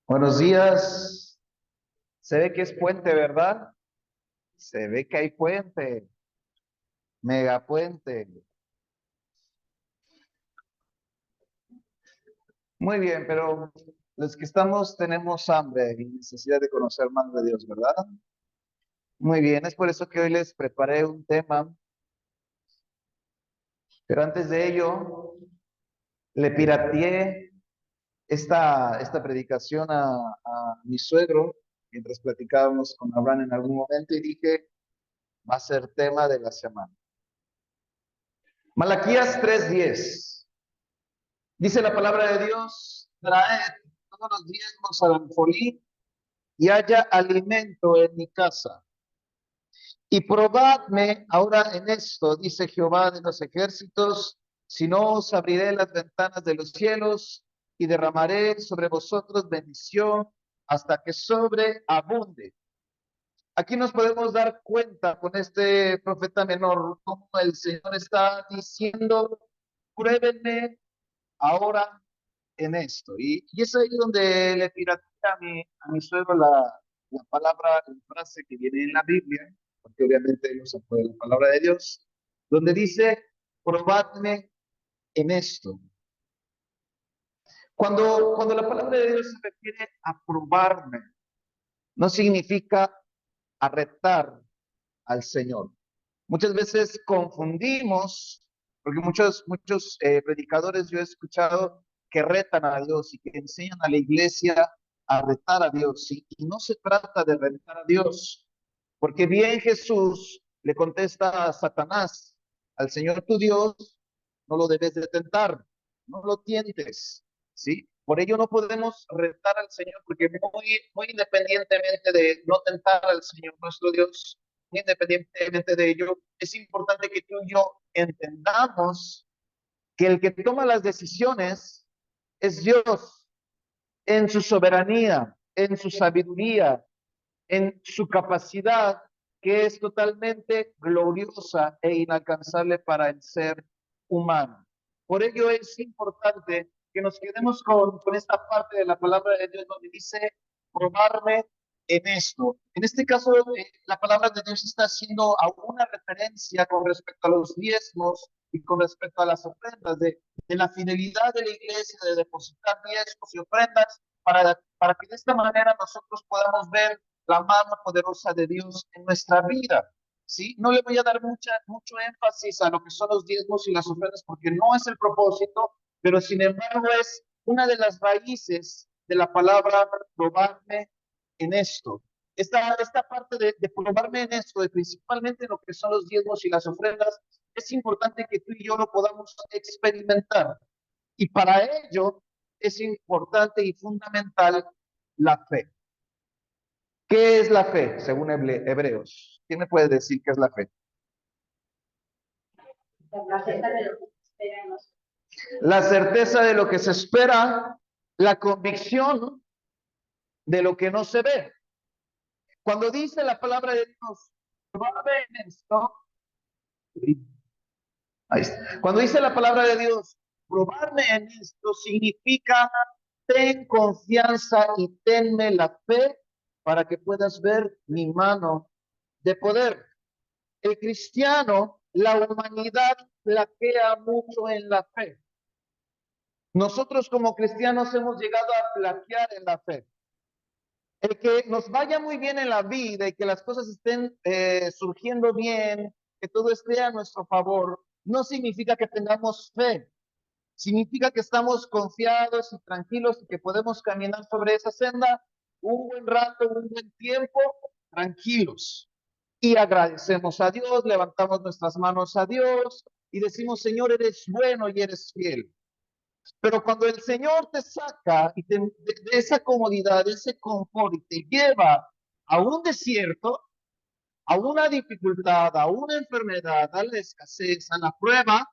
Buenos días. Se ve que es puente, ¿verdad? Se ve que hay puente, mega puente. Muy bien, pero los que estamos tenemos hambre y necesidad de conocer más de Dios, ¿verdad? Muy bien, es por eso que hoy les preparé un tema, pero antes de ello, le pirateé esta predicación a mi suegro mientras platicábamos con Abraham en algún momento y dije, va a ser tema de la semana. Malaquías 3:10. Dice la palabra de Dios, traed todos los diezmos al alfolí y haya alimento en mi casa. Y probadme ahora en esto, dice Jehová de los ejércitos, si no os abriré las ventanas de los cielos y derramaré sobre vosotros bendición hasta que sobreabunde. Aquí nos podemos dar cuenta con este profeta menor, como el Señor está diciendo, pruébenme ahora en esto. Y es ahí donde le piratea a mi suegro la palabra, la frase que viene en la Biblia, porque obviamente él usa pues, la palabra de Dios, donde dice, probadme en esto. Cuando la palabra de Dios se refiere a probarme, no significa a retar al Señor. Muchas veces confundimos, porque muchos predicadores yo he escuchado que retan a Dios y que enseñan a la iglesia a retar a Dios. Y no se trata de retar a Dios, porque bien Jesús le contesta a Satanás, al Señor tu Dios, no lo debes de tentar, no lo tientes, ¿sí? Por ello no podemos retar al Señor, porque muy independientemente de no tentar al Señor nuestro Dios, muy independientemente de ello, es importante que tú y yo entendamos que el que toma las decisiones es Dios en su soberanía, en su sabiduría, en su capacidad que es totalmente gloriosa e inalcanzable para el ser humano. Por ello es importante que nos quedemos con esta parte de la palabra de Dios donde dice, probarme en esto. En este caso, la palabra de Dios está haciendo alguna referencia con respecto a los diezmos y con respecto a las ofrendas, de la fidelidad de la iglesia, de depositar diezmos y ofrendas, para que de esta manera nosotros podamos ver la mano poderosa de Dios en nuestra vida. ¿Sí? No le voy a dar mucho énfasis a lo que son los diezmos y las ofrendas porque no es el propósito, pero sin embargo es una de las raíces de la palabra probarme en esto. Esta parte de probarme en esto, de principalmente lo que son los diezmos y las ofrendas, es importante que tú y yo lo podamos experimentar. Y para ello es importante y fundamental la fe. ¿Qué es la fe, según Hebreos? ¿Quién me puede decir qué es la fe? La certeza de lo que se espera, la convicción de lo que no se ve. Cuando dice la palabra de Dios, probadme en esto, ahí está. Cuando dice la palabra de Dios, probarme en esto, significa ten confianza y tenme la fe para que puedas ver mi mano de poder. El cristiano, la humanidad flaquea mucho en la fe. Nosotros como cristianos hemos llegado a flaquear en la fe. El que nos vaya muy bien en la vida y que las cosas estén surgiendo bien, que todo esté a nuestro favor, no significa que tengamos fe. Significa que estamos confiados y tranquilos y que podemos caminar sobre esa senda un buen rato, un buen tiempo, tranquilos. Y agradecemos a Dios, levantamos nuestras manos a Dios y decimos, Señor, eres bueno y eres fiel. Pero cuando el Señor te saca de esa comodidad, de ese confort y te lleva a un desierto, a una dificultad, a una enfermedad, a la escasez, a la prueba,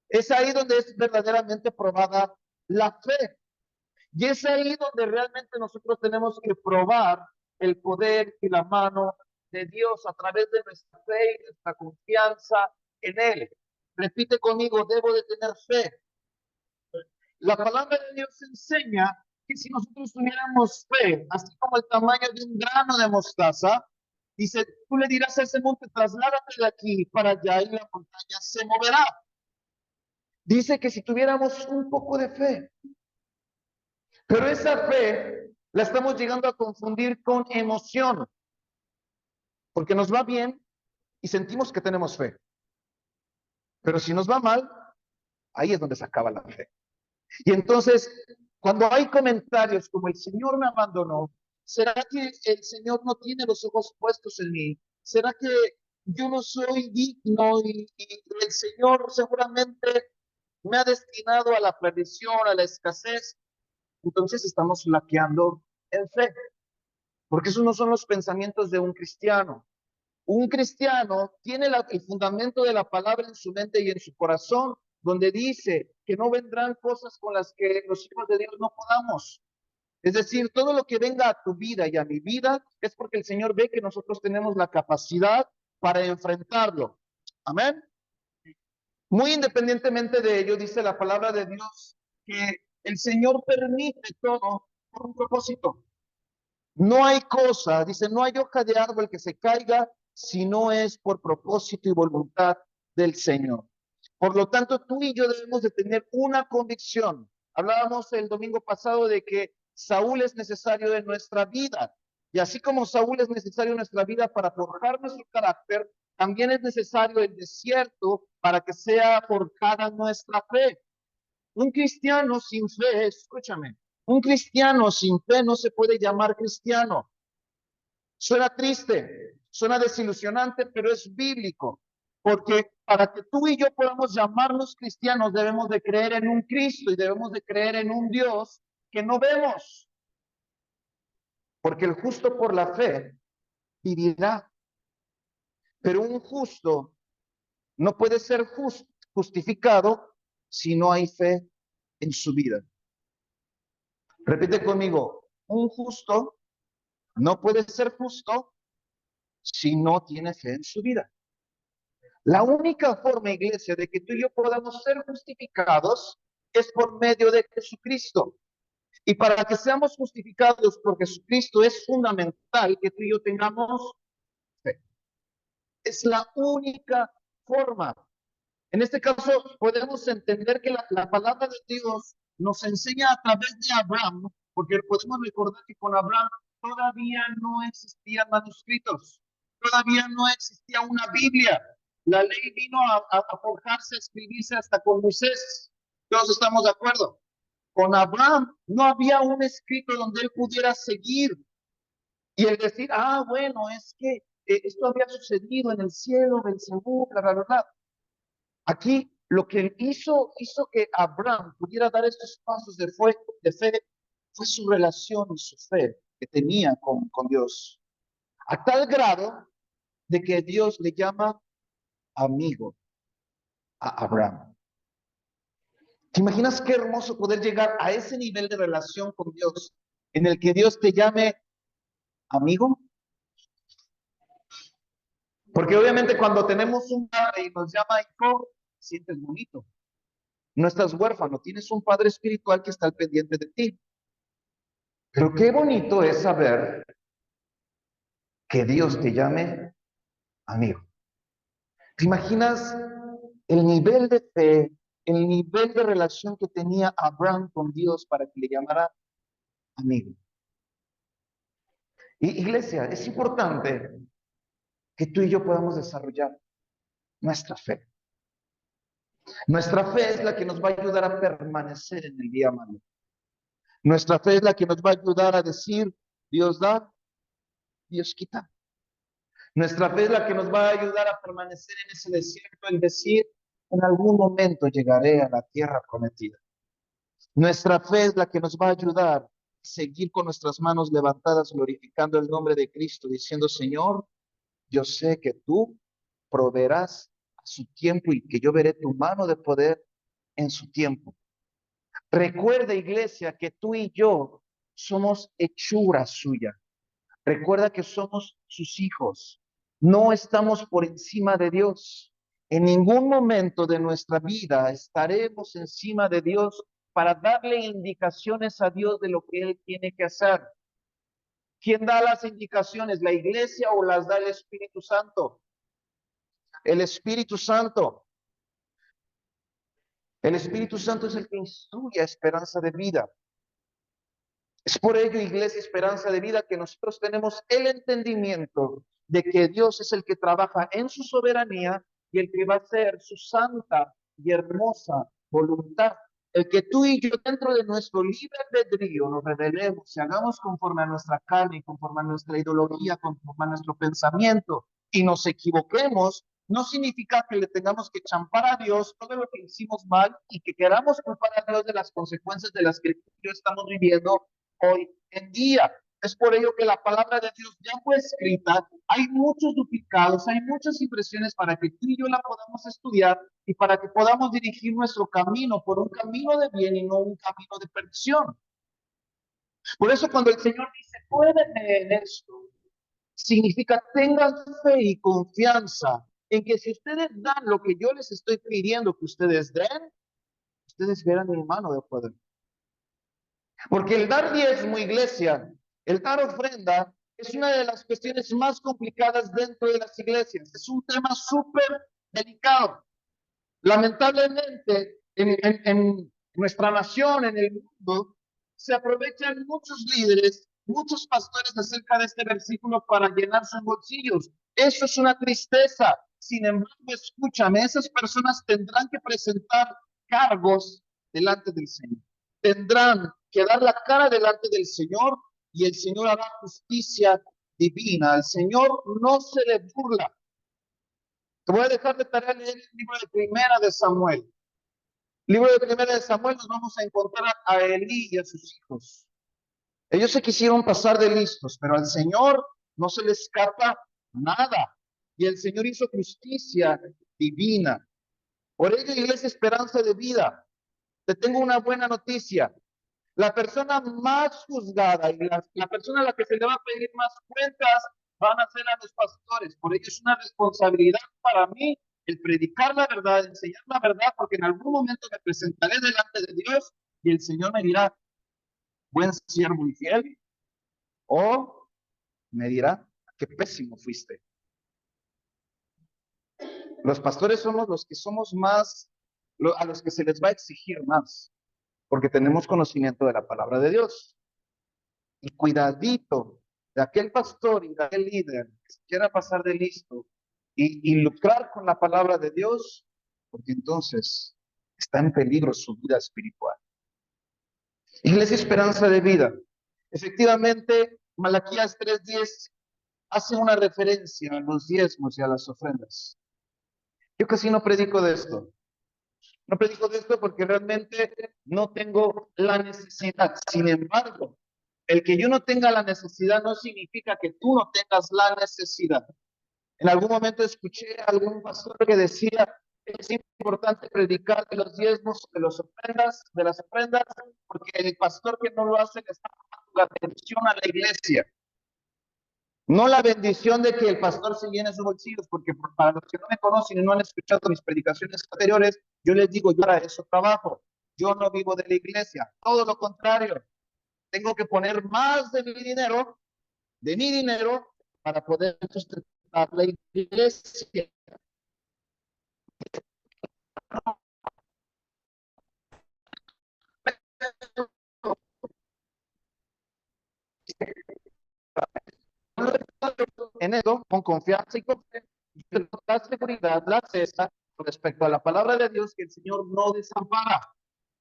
es ahí donde es verdaderamente probada la fe. Y es ahí donde realmente nosotros tenemos que probar el poder y la mano de Dios a través de nuestra fe y nuestra confianza en Él. Repite conmigo, debo de tener fe. La palabra de Dios enseña que si nosotros tuviéramos fe, así como el tamaño de un grano de mostaza, dice, tú le dirás a ese monte, trasládate de aquí para allá y la montaña se moverá. Dice que si tuviéramos un poco de fe, pero esa fe la estamos llegando a confundir con emoción, porque nos va bien y sentimos que tenemos fe. Pero si nos va mal, ahí es donde se acaba la fe. Y entonces, cuando hay comentarios como el Señor me abandonó, ¿será que el Señor no tiene los ojos puestos en mí? ¿Será que yo no soy digno y el Señor seguramente me ha destinado a la perdición, a la escasez? Entonces estamos flaqueando en fe, porque esos no son los pensamientos de un cristiano. Un cristiano tiene el fundamento de la palabra en su mente y en su corazón, donde dice que no vendrán cosas con las que los hijos de Dios no podamos. Es decir, todo lo que venga a tu vida y a mi vida es porque el Señor ve que nosotros tenemos la capacidad para enfrentarlo. Amén. Muy independientemente de ello, dice la palabra de Dios que el Señor permite todo por un propósito. No hay cosa, dice, no hay hoja de árbol que se caiga si no es por propósito y voluntad del Señor. Por lo tanto, tú y yo debemos de tener una convicción. Hablábamos el domingo pasado de que Saúl es necesario en nuestra vida. Y así como Saúl es necesario en nuestra vida para forjar nuestro carácter, también es necesario el desierto para que sea forjada nuestra fe. Un cristiano sin fe, escúchame, un cristiano sin fe no se puede llamar cristiano. Suena triste, suena desilusionante, pero es bíblico, porque para que tú y yo podamos llamarnos cristianos debemos de creer en un Cristo y debemos de creer en un Dios que no vemos, porque el justo por la fe vivirá, pero un justo no puede ser justificado si no hay fe en su vida. Repite conmigo, un justo no puede ser justo si no tiene fe en su vida. La única forma, iglesia, de que tú y yo podamos ser justificados es por medio de Jesucristo. Y para que seamos justificados por Jesucristo es fundamental que tú y yo tengamos fe. Es la única forma. En este caso, podemos entender que la palabra de Dios nos enseña a través de Abraham, porque podemos recordar que con Abraham todavía no existían manuscritos, todavía no existía una Biblia. La ley vino a forjarse, a escribirse hasta con Moisés. Todos estamos de acuerdo. Con Abraham no había un escrito donde él pudiera seguir y el decir, bueno, es que esto había sucedido en el cielo, del Señor, bla, bla, bla, bla. Aquí lo que hizo que Abraham pudiera dar estos pasos de fe fue su relación y su fe que tenía con Dios. A tal grado de que Dios le llama amigo a Abraham. ¿Te imaginas qué hermoso poder llegar a ese nivel de relación con Dios en el que Dios te llame amigo? Porque obviamente cuando tenemos un padre y nos llama hijo, sientes bonito. No estás huérfano, tienes un padre espiritual que está al pendiente de ti. Pero qué bonito es saber que Dios te llame amigo. ¿Te imaginas el nivel de fe, el nivel de relación que tenía Abraham con Dios para que le llamara amigo? Y iglesia, es importante que tú y yo podamos desarrollar nuestra fe. Nuestra fe es la que nos va a ayudar a permanecer en el día malo. Nuestra fe es la que nos va a ayudar a decir, Dios da, Dios quita. Nuestra fe es la que nos va a ayudar a permanecer en ese desierto, el decir, en algún momento llegaré a la tierra prometida. Nuestra fe es la que nos va a ayudar a seguir con nuestras manos levantadas, glorificando el nombre de Cristo, diciendo, Señor, yo sé que tú proveerás a su tiempo y que yo veré tu mano de poder en su tiempo. Recuerda, iglesia, que tú y yo somos hechura suya. Recuerda que somos sus hijos. No estamos por encima de Dios. En ningún momento de nuestra vida estaremos encima de Dios para darle indicaciones a Dios de lo que Él tiene que hacer. ¿Quién da las indicaciones? ¿La iglesia o las da el Espíritu Santo? El Espíritu Santo. El Espíritu Santo es el que instruye a Esperanza de Vida. Es por ello, Iglesia Esperanza de Vida, que nosotros tenemos el entendimiento de que Dios es el que trabaja en su soberanía y el que va a hacer su santa y hermosa voluntad. El que tú y yo, dentro de nuestro libre albedrío, nos rebelemos y hagamos conforme a nuestra carne, conforme a nuestra ideología, conforme a nuestro pensamiento, y nos equivoquemos, no significa que le tengamos que champar a Dios todo lo que hicimos mal y que queramos culpar a Dios de las consecuencias de las que estamos viviendo hoy en día. Es por ello que la palabra de Dios ya fue escrita, hay muchos duplicados, hay muchas impresiones para que tú y yo la podamos estudiar y para que podamos dirigir nuestro camino por un camino de bien y no un camino de perdición. Por eso cuando el Señor dice, pruébenme en esto, significa tengan fe y confianza en que si ustedes dan lo que yo les estoy pidiendo que ustedes den, ustedes verán mi mano de poder. Porque el dar diezmo, iglesia, el dar ofrenda, es una de las cuestiones más complicadas dentro de las iglesias. Es un tema súper delicado. Lamentablemente, en nuestra nación, en el mundo, se aprovechan muchos líderes, muchos pastores acerca de este versículo para llenar sus bolsillos. Eso es una tristeza. Sin embargo, escúchame, esas personas tendrán que presentar cargos delante del Señor. Tendrán que dar la cara delante del Señor y el Señor hará justicia divina. Al Señor no se le burla. Te voy a dejar de tarea leer el libro de Primera de Samuel. Libro de Primera de Samuel nos vamos a encontrar a Elí y a sus hijos. Ellos se quisieron pasar de listos, pero al Señor no se le escapa nada. Y el Señor hizo justicia divina. Por ello, Iglesia Esperanza de Vida, te tengo una buena noticia. La persona más juzgada y la persona a la que se le va a pedir más cuentas van a ser a los pastores. Por ello es una responsabilidad para mí el predicar la verdad, enseñar la verdad, porque en algún momento me presentaré delante de Dios y el Señor me dirá, buen siervo y fiel, o me dirá, qué pésimo fuiste. Los pastores somos los que somos más, a los que se les va a exigir más, porque tenemos conocimiento de la palabra de Dios. Y cuidadito de aquel pastor y de aquel líder que se quiera pasar de listo y lucrar con la palabra de Dios, porque entonces está en peligro su vida espiritual. Iglesia Esperanza de Vida. Efectivamente, Malaquías 3:10 hace una referencia a los diezmos y a las ofrendas. Yo casi no predico de esto. No predico de esto porque realmente no tengo la necesidad. Sin embargo, el que yo no tenga la necesidad no significa que tú no tengas la necesidad. En algún momento escuché a algún pastor que decía, es importante predicar de los diezmos, de las ofrendas, porque el pastor que no lo hace le está dando la bendición a la iglesia. No la bendición de que el pastor se llene sus bolsillos, porque para los que no me conocen y no han escuchado mis predicaciones anteriores, yo les digo, yo para eso trabajo. Yo no vivo de la iglesia, todo lo contrario. Tengo que poner más de mi dinero, para poder sustentar la iglesia. En eso, con confianza y con fe, la seguridad, la cesa respecto a la palabra de Dios, que el Señor no desampara.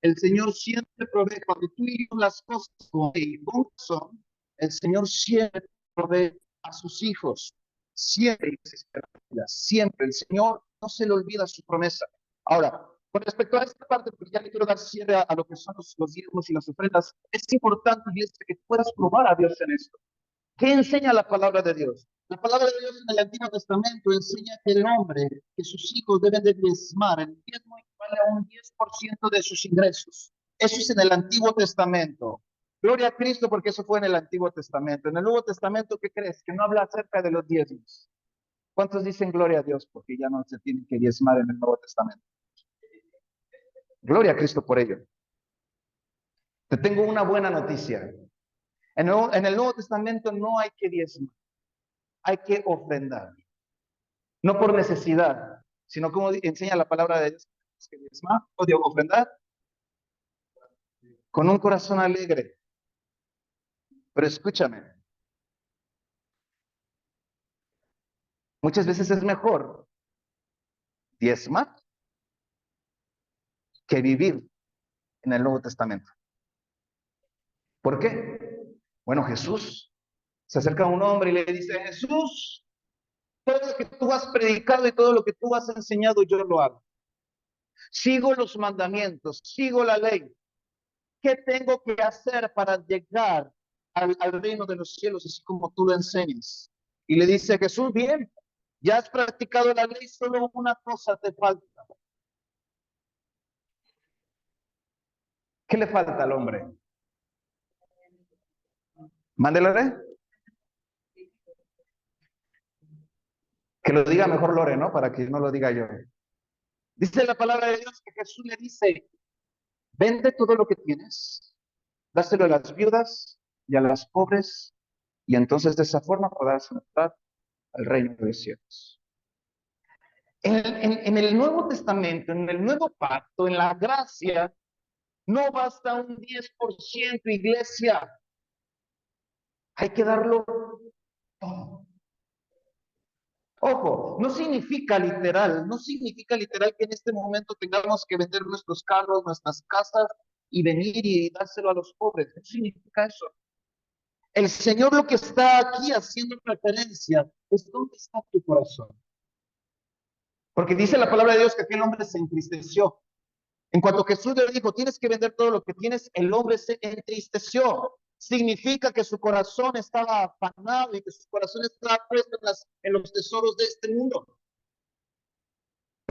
El Señor siempre provee. Cuando tú y yo las cosas como son, el Señor siempre provee a sus hijos. Siempre, siempre. El Señor no se le olvida su promesa. Ahora, con respecto a esta parte, porque ya le quiero dar cierre a lo que son los diezmos y las ofrendas, es importante, iglesia, que puedas probar a Dios en esto. ¿Qué enseña la palabra de Dios? La palabra de Dios en el Antiguo Testamento enseña que el hombre, que sus hijos deben de diezmar. El diezmo equivale a un 10% de sus ingresos. Eso es en el Antiguo Testamento. Gloria a Cristo, porque eso fue en el Antiguo Testamento. En el Nuevo Testamento, ¿qué crees? Que no habla acerca de los diezmos. ¿Cuántos dicen gloria a Dios? Porque ya no se tienen que diezmar en el Nuevo Testamento. Gloria a Cristo por ello. Te tengo una buena noticia. En el Nuevo Testamento no hay que diezmar, hay que ofrendar. No por necesidad, sino como enseña la palabra de Dios, que diezmar o de ofrendar con un corazón alegre. Pero escúchame, muchas veces es mejor diezmar que vivir en el Nuevo Testamento. ¿Por qué? Bueno, Jesús se acerca a un hombre y le dice: Jesús, todo lo que tú has predicado y todo lo que tú has enseñado, yo lo hago. Sigo los mandamientos, sigo la ley. ¿Qué tengo que hacer para llegar al reino de los cielos, así como tú lo enseñas? Y le dice Jesús: bien, ya has practicado la ley, solo una cosa te falta. ¿Qué le falta al hombre? Mándele, que lo diga mejor Lore, ¿no? Para que no lo diga yo. Dice la palabra de Dios que Jesús le dice: vende todo lo que tienes, dáselo a las viudas y a las pobres, y entonces de esa forma podrás entrar al reino de los cielos. En el Nuevo Testamento, en el Nuevo Pacto, en la gracia, no basta un 10%, iglesia. Hay que darlo todo. Ojo, no significa literal que en este momento tengamos que vender nuestros carros, nuestras casas y venir y dárselo a los pobres. No significa eso. El Señor lo que está aquí haciendo referencia es dónde está tu corazón. Porque dice la palabra de Dios que aquel hombre se entristeció. En cuanto Jesús le dijo: tienes que vender todo lo que tienes, el hombre se entristeció. Significa que su corazón estaba afanado y que su corazón estaba puesto en los tesoros de este mundo.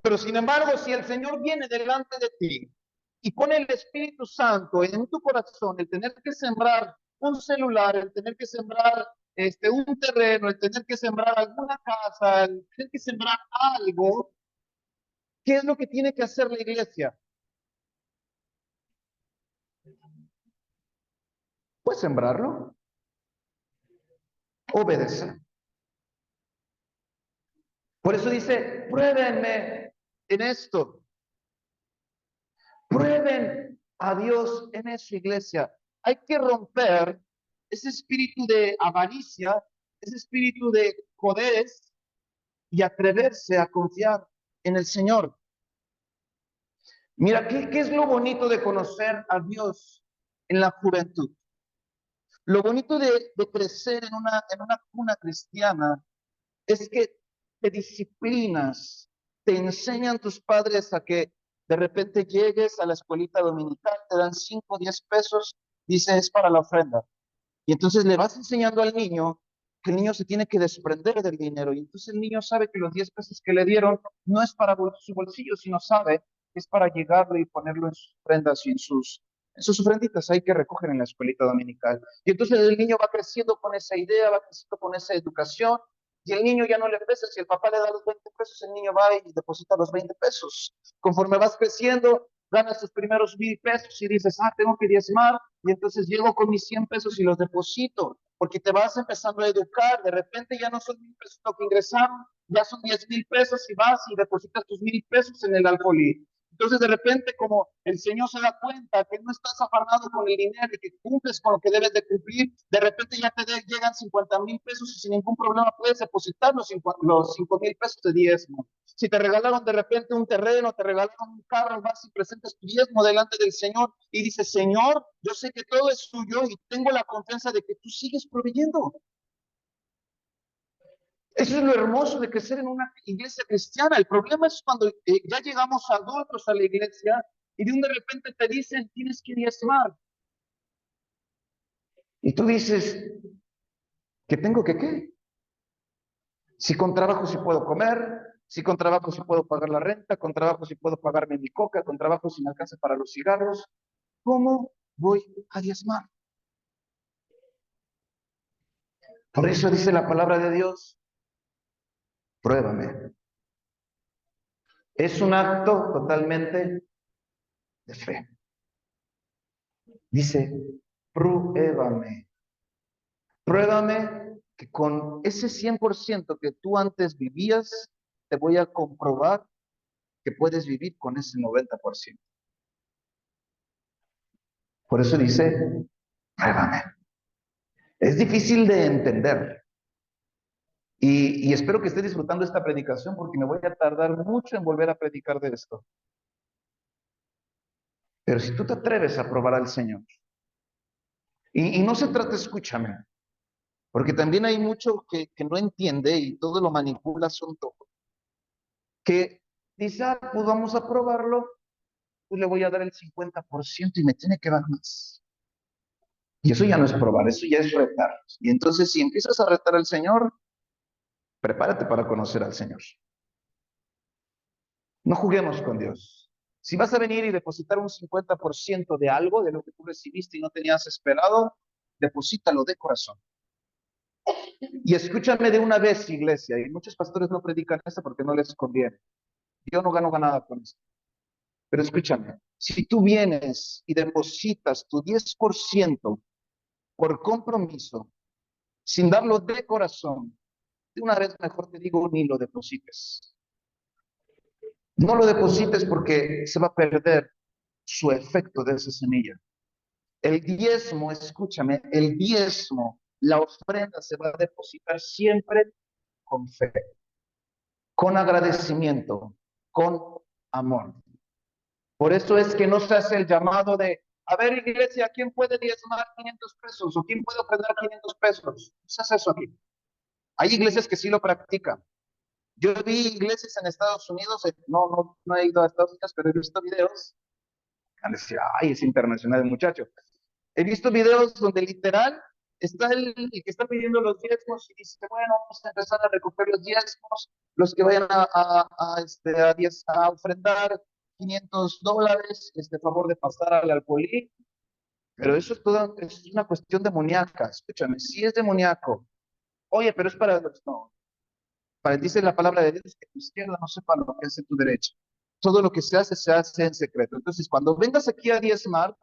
Pero sin embargo, si el Señor viene delante de ti y pone el Espíritu Santo en tu corazón, el tener que sembrar un celular, el tener que sembrar un terreno, el tener que sembrar alguna casa, el tener que sembrar algo, ¿qué es lo que tiene que hacer la iglesia? Pues sembrarlo, obedecer. Por eso dice: pruébenme en esto, prueben a Dios en eso, iglesia. Hay que romper ese espíritu de avaricia, ese espíritu de codez y atreverse a confiar en el Señor. Mira, ¿qué es lo bonito de conocer a Dios en la juventud? Lo bonito de crecer en una cuna cristiana es que te disciplinas, te enseñan tus padres a que de repente llegues a la escuelita dominical, te dan 5 o 10 pesos, dice: es para la ofrenda. Y entonces le vas enseñando al niño que el niño se tiene que desprender del dinero. Y entonces el niño sabe que los 10 pesos que le dieron no es para su bolsillo, sino sabe que es para llegarlo y ponerlo en sus ofrendas y en sus ofrenditas ahí que recogen en la escuelita dominical. Y entonces el niño va creciendo con esa idea, va creciendo con esa educación. Y el niño ya no le pesa, si el papá le da los 20 pesos, el niño va y deposita los 20 pesos. Conforme vas creciendo, ganas tus primeros 1,000 pesos y dices: tengo que diezmar, y entonces llego con mis 100 pesos y los deposito, porque te vas empezando a educar. De repente ya no son 1,000 pesos lo que ingresaron, ya son 10,000 pesos y vas y depositas tus 1,000 pesos en el alfolí. Entonces de repente, como el Señor se da cuenta que no estás afanado con el dinero y que cumples con lo que debes de cumplir, de repente ya llegan 50,000 pesos y sin ningún problema puedes depositar los 5,000 pesos de diezmo. Si te regalaron de repente un terreno, te regalaron un carro, vas y presentas tu diezmo delante del Señor y dices: Señor, yo sé que todo es suyo y tengo la confianza de que tú sigues proveyendo. Eso es lo hermoso de crecer en una iglesia cristiana. El problema es cuando ya llegamos adultos a la iglesia y de repente te dicen: tienes que diezmar. Y tú dices: ¿qué tengo que qué? Si con trabajo sí puedo comer, si con trabajo sí puedo pagar la renta, con trabajo sí puedo pagarme mi coca, con trabajo sí me alcanza para los cigarros, ¿cómo voy a diezmar? Por eso dice la palabra de Dios: pruébame. Es un acto totalmente de fe. Dice, pruébame. Pruébame que con ese 100% que tú antes vivías, te voy a comprobar que puedes vivir con ese 90%. Por eso dice, pruébame. Es difícil de entender. Y espero que esté disfrutando esta predicación porque me voy a tardar mucho en volver a predicar de esto. Pero si tú te atreves a probar al Señor, y no se trata, escúchame, porque también hay mucho que no entiende y todo lo manipula son todo. Que dice, pues vamos a probarlo, pues le voy a dar el 50% y me tiene que dar más. Y eso ya no es probar, eso ya es retar. Y entonces si empiezas a retar al Señor, prepárate para conocer al Señor. No juguemos con Dios. Si vas a venir y depositar un 50% de algo, de lo que tú recibiste y no tenías esperado, deposítalo de corazón. Y escúchame de una vez, iglesia, y muchos pastores no predican esto porque no les conviene. Yo no gano nada con esto. Pero escúchame, si tú vienes y depositas tu 10% por compromiso, sin darlo de corazón, de una vez mejor te digo, ni lo deposites. No lo deposites porque se va a perder su efecto de esa semilla. El diezmo, escúchame, el diezmo, la ofrenda se va a depositar siempre con fe, con agradecimiento, con amor. Por eso es que no se hace el llamado de, a ver, iglesia, ¿quién puede diezmar 500 pesos? ¿O quién puede ofrendar 500 pesos? No se hace eso aquí. Hay iglesias que sí lo practican. Yo vi iglesias en Estados Unidos, no he ido a Estados Unidos, pero he visto videos. Van a decir, ay, es internacional el muchacho. He visto videos donde literal está el que está pidiendo los diezmos y dice, bueno, vamos a empezar a recoger los diezmos, los que vayan a ofrendar $500, favor de pasar al alcoholí. Pero eso es toda, es una cuestión demoníaca. Escúchame, si es demoníaco. Oye, pero es para los, no. Para dice la palabra de Dios que tu izquierda no sepa lo que hace tu derecha. Todo lo que se hace en secreto. Entonces, cuando vengas aquí a diezmar,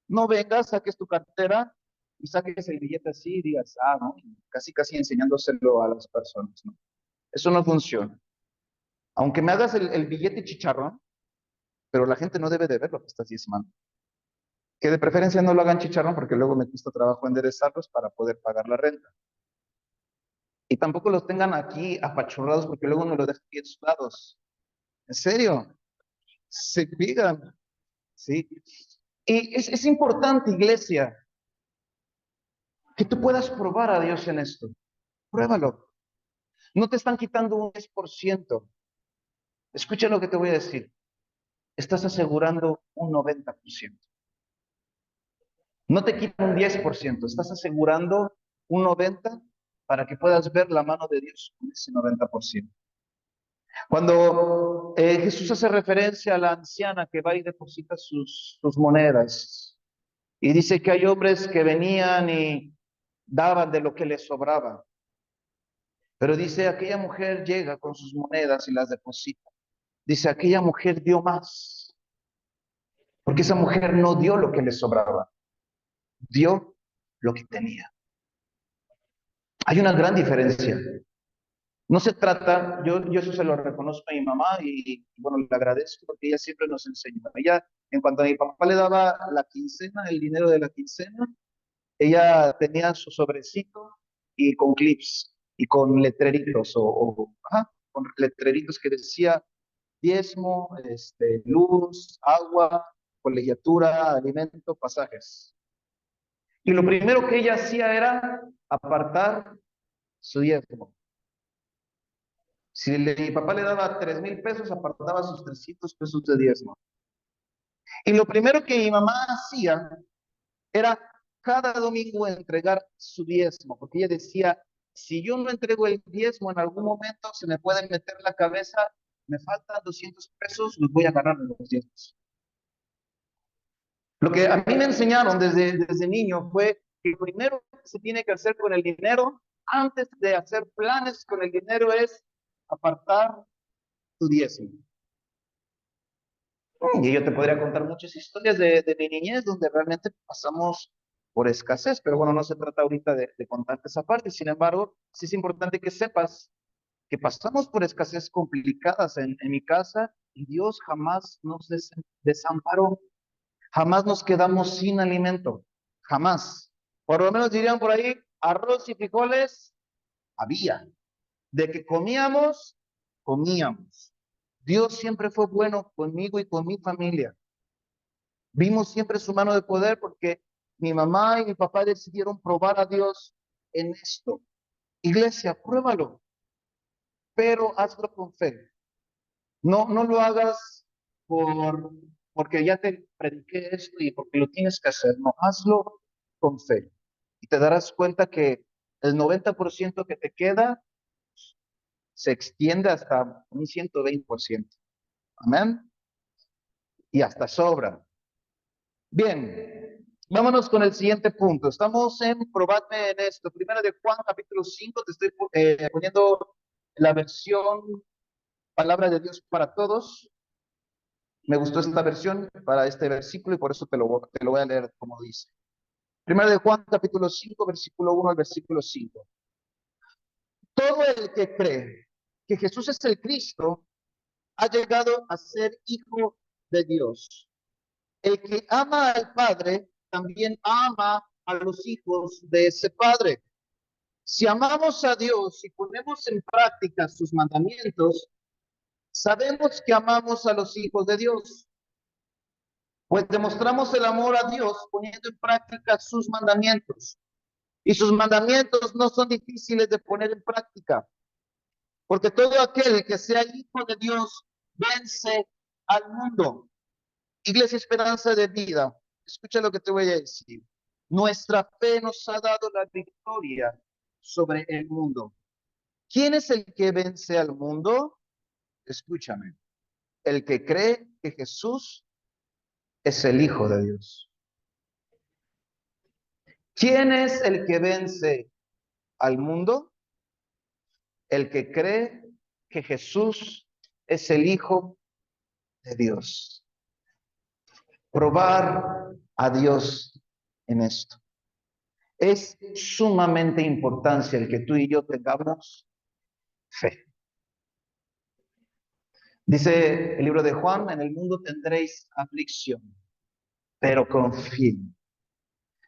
no vengas, saques tu cartera y saques el billete así y digas, no, casi casi enseñándoselo a las personas, ¿no? Eso no funciona. Aunque me hagas el billete chicharrón, pero la gente no debe de ver lo que estás diezmando. Que de preferencia no lo hagan chicharrón porque luego me cuesta trabajo enderezarlos para poder pagar la renta. Y tampoco los tengan aquí apachurrados porque luego me lo dejan bien sudados. ¿En serio? Se pidan, ¿sí? Y es importante, iglesia, que tú puedas probar a Dios en esto. Pruébalo. No te están quitando un 10%. Escucha lo que te voy a decir. Estás asegurando un 90%. No te quitan un 10%. Estás asegurando un 90% para que puedas ver la mano de Dios con ese 90%. Cuando Jesús hace referencia a la anciana que va y deposita sus monedas y dice que hay hombres que venían y daban de lo que les sobraba, pero dice aquella mujer llega con sus monedas y las deposita. Dice aquella mujer dio más, porque esa mujer no dio lo que le sobraba, dio lo que tenía. Hay una gran diferencia. No se trata, yo eso se lo reconozco a mi mamá y bueno, le agradezco porque ella siempre nos enseñó. Ella, en cuanto a mi papá le daba la quincena, el dinero de la quincena, ella tenía su sobrecito y con clips y con letreritos con letreritos que decía diezmo, luz, agua, colegiatura, alimento, pasajes. Y lo primero que ella hacía era apartar su diezmo. Si mi papá le daba 3,000 pesos, apartaba sus 300 pesos de diezmo. Y lo primero que mi mamá hacía era cada domingo entregar su diezmo, porque ella decía, si yo no entrego el diezmo, en algún momento se me puede meter la cabeza, me faltan 200 pesos, los voy a ganar en los diezmos. Lo que a mí me enseñaron desde niño fue que lo primero que se tiene que hacer con el dinero, antes de hacer planes con el dinero, es apartar tu diezmo. Y yo te podría contar muchas historias de mi niñez donde realmente pasamos por escasez, pero bueno, no se trata ahorita de contarte esa parte. Sin embargo, sí es importante que sepas que pasamos por escasez complicadas en mi casa y Dios jamás nos desamparó, jamás nos quedamos sin alimento, jamás. Por lo menos dirían por ahí, arroz y frijoles había. De que comíamos, comíamos. Dios siempre fue bueno conmigo y con mi familia. Vimos siempre su mano de poder porque mi mamá y mi papá decidieron probar a Dios en esto. Iglesia, pruébalo, pero hazlo con fe. No lo hagas porque ya te prediqué esto y porque lo tienes que hacer. No, hazlo con fe. Y te darás cuenta que el 90% que te queda se extiende hasta un 120%. Amén. Y hasta sobra. Bien, vámonos con el siguiente punto. Estamos en probadme en esto. Primera de Juan, capítulo 5. Te estoy poniendo la versión Palabra de Dios para Todos. Me gustó esta versión para este versículo y por eso te lo voy a leer como dice. Primera de Juan, capítulo 5, versículo 1 al versículo 5. Todo el que cree que Jesús es el Cristo ha llegado a ser hijo de Dios. El que ama al Padre también ama a los hijos de ese Padre. Si amamos a Dios y ponemos en práctica sus mandamientos, sabemos que amamos a los hijos de Dios, pues demostramos el amor a Dios poniendo en práctica sus mandamientos. Y sus mandamientos no son difíciles de poner en práctica, porque todo aquel que sea hijo de Dios vence al mundo. Iglesia Esperanza de Vida, escucha lo que te voy a decir. Nuestra fe nos ha dado la victoria sobre el mundo. ¿Quién es el que vence al mundo? Escúchame. El que cree que Jesús es el Hijo de Dios. ¿Quién es el que vence al mundo? El que cree que Jesús es el Hijo de Dios. Probar a Dios en esto. Es sumamente importante el que tú y yo tengamos fe. Dice el libro de Juan, en el mundo tendréis aflicción, pero confíen.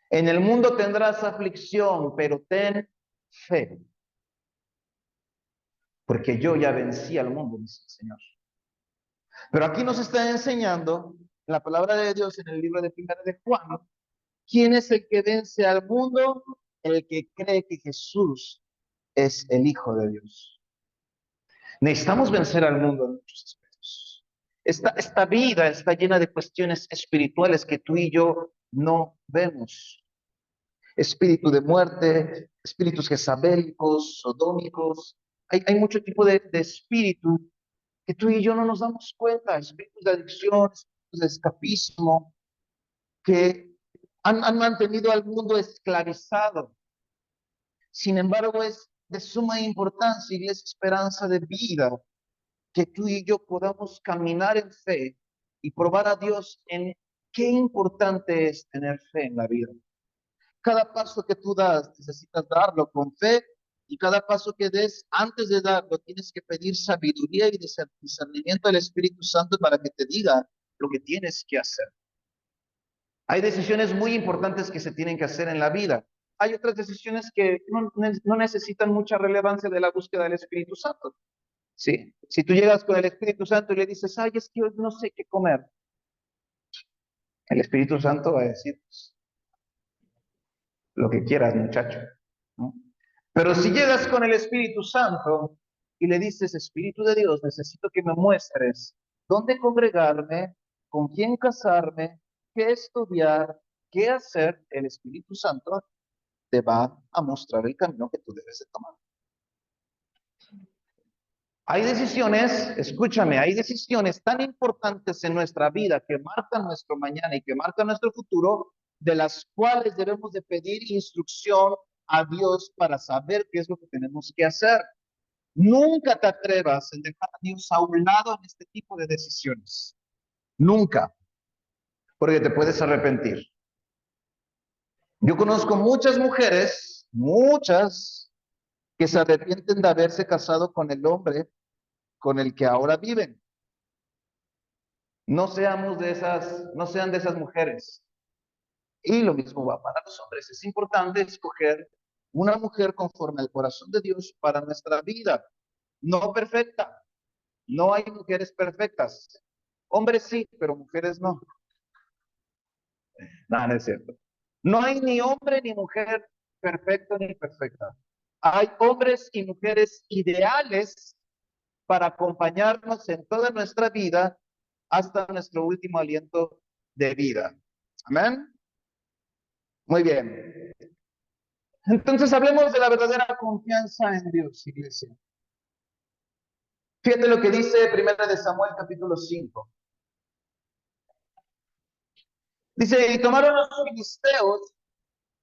En el mundo tendrás aflicción, pero ten fe, porque yo ya vencí al mundo, dice el Señor. Pero aquí nos está enseñando la palabra de Dios en el libro de Primera de Juan. ¿Quién es el que vence al mundo? El que cree que Jesús es el Hijo de Dios. Necesitamos vencer al mundo en muchos aspectos. Esta vida está llena de cuestiones espirituales que tú y yo no vemos. Espíritu de muerte, espíritus jezabélicos, sodómicos. Hay mucho tipo de espíritu que tú y yo no nos damos cuenta. Espíritus de adicción, espíritus de escapismo, que han mantenido al mundo esclavizado. Sin embargo, es de suma importancia, Iglesia Esperanza de Vida, que tú y yo podamos caminar en fe y probar a Dios en qué importante es tener fe en la vida. Cada paso que tú das, necesitas darlo con fe y cada paso que des, antes de darlo, tienes que pedir sabiduría y discernimiento del Espíritu Santo para que te diga lo que tienes que hacer. Hay decisiones muy importantes que se tienen que hacer en la vida. Hay otras decisiones que no necesitan mucha relevancia de la búsqueda del Espíritu Santo. ¿Sí? Si tú llegas con el Espíritu Santo y le dices, ay, es que hoy no sé qué comer, el Espíritu Santo va a decir, pues, lo que quieras, muchacho, ¿no? Pero si llegas con el Espíritu Santo y le dices, Espíritu de Dios, necesito que me muestres dónde congregarme, con quién casarme, qué estudiar, qué hacer, el Espíritu Santo te va a mostrar el camino que tú debes de tomar. Hay decisiones, escúchame, hay decisiones tan importantes en nuestra vida que marcan nuestro mañana y que marcan nuestro futuro, de las cuales debemos de pedir instrucción a Dios para saber qué es lo que tenemos que hacer. Nunca te atrevas en dejar a Dios a un lado en este tipo de decisiones. Nunca, porque te puedes arrepentir. Yo conozco muchas, que se arrepienten de haberse casado con el hombre con el que ahora viven. No seamos de esas, no sean de esas mujeres. Y lo mismo va para los hombres. Es importante escoger una mujer conforme al corazón de Dios para nuestra vida. No perfecta. No hay mujeres perfectas. Hombres sí, pero mujeres no. No, no es cierto. No hay ni hombre ni mujer perfecto ni perfecta. Hay hombres y mujeres ideales para acompañarnos en toda nuestra vida hasta nuestro último aliento de vida. Amén. Muy bien. Entonces hablemos de la verdadera confianza en Dios, iglesia. Fíjate lo que dice Primera de Samuel capítulo 5. Dice, y tomaron los filisteos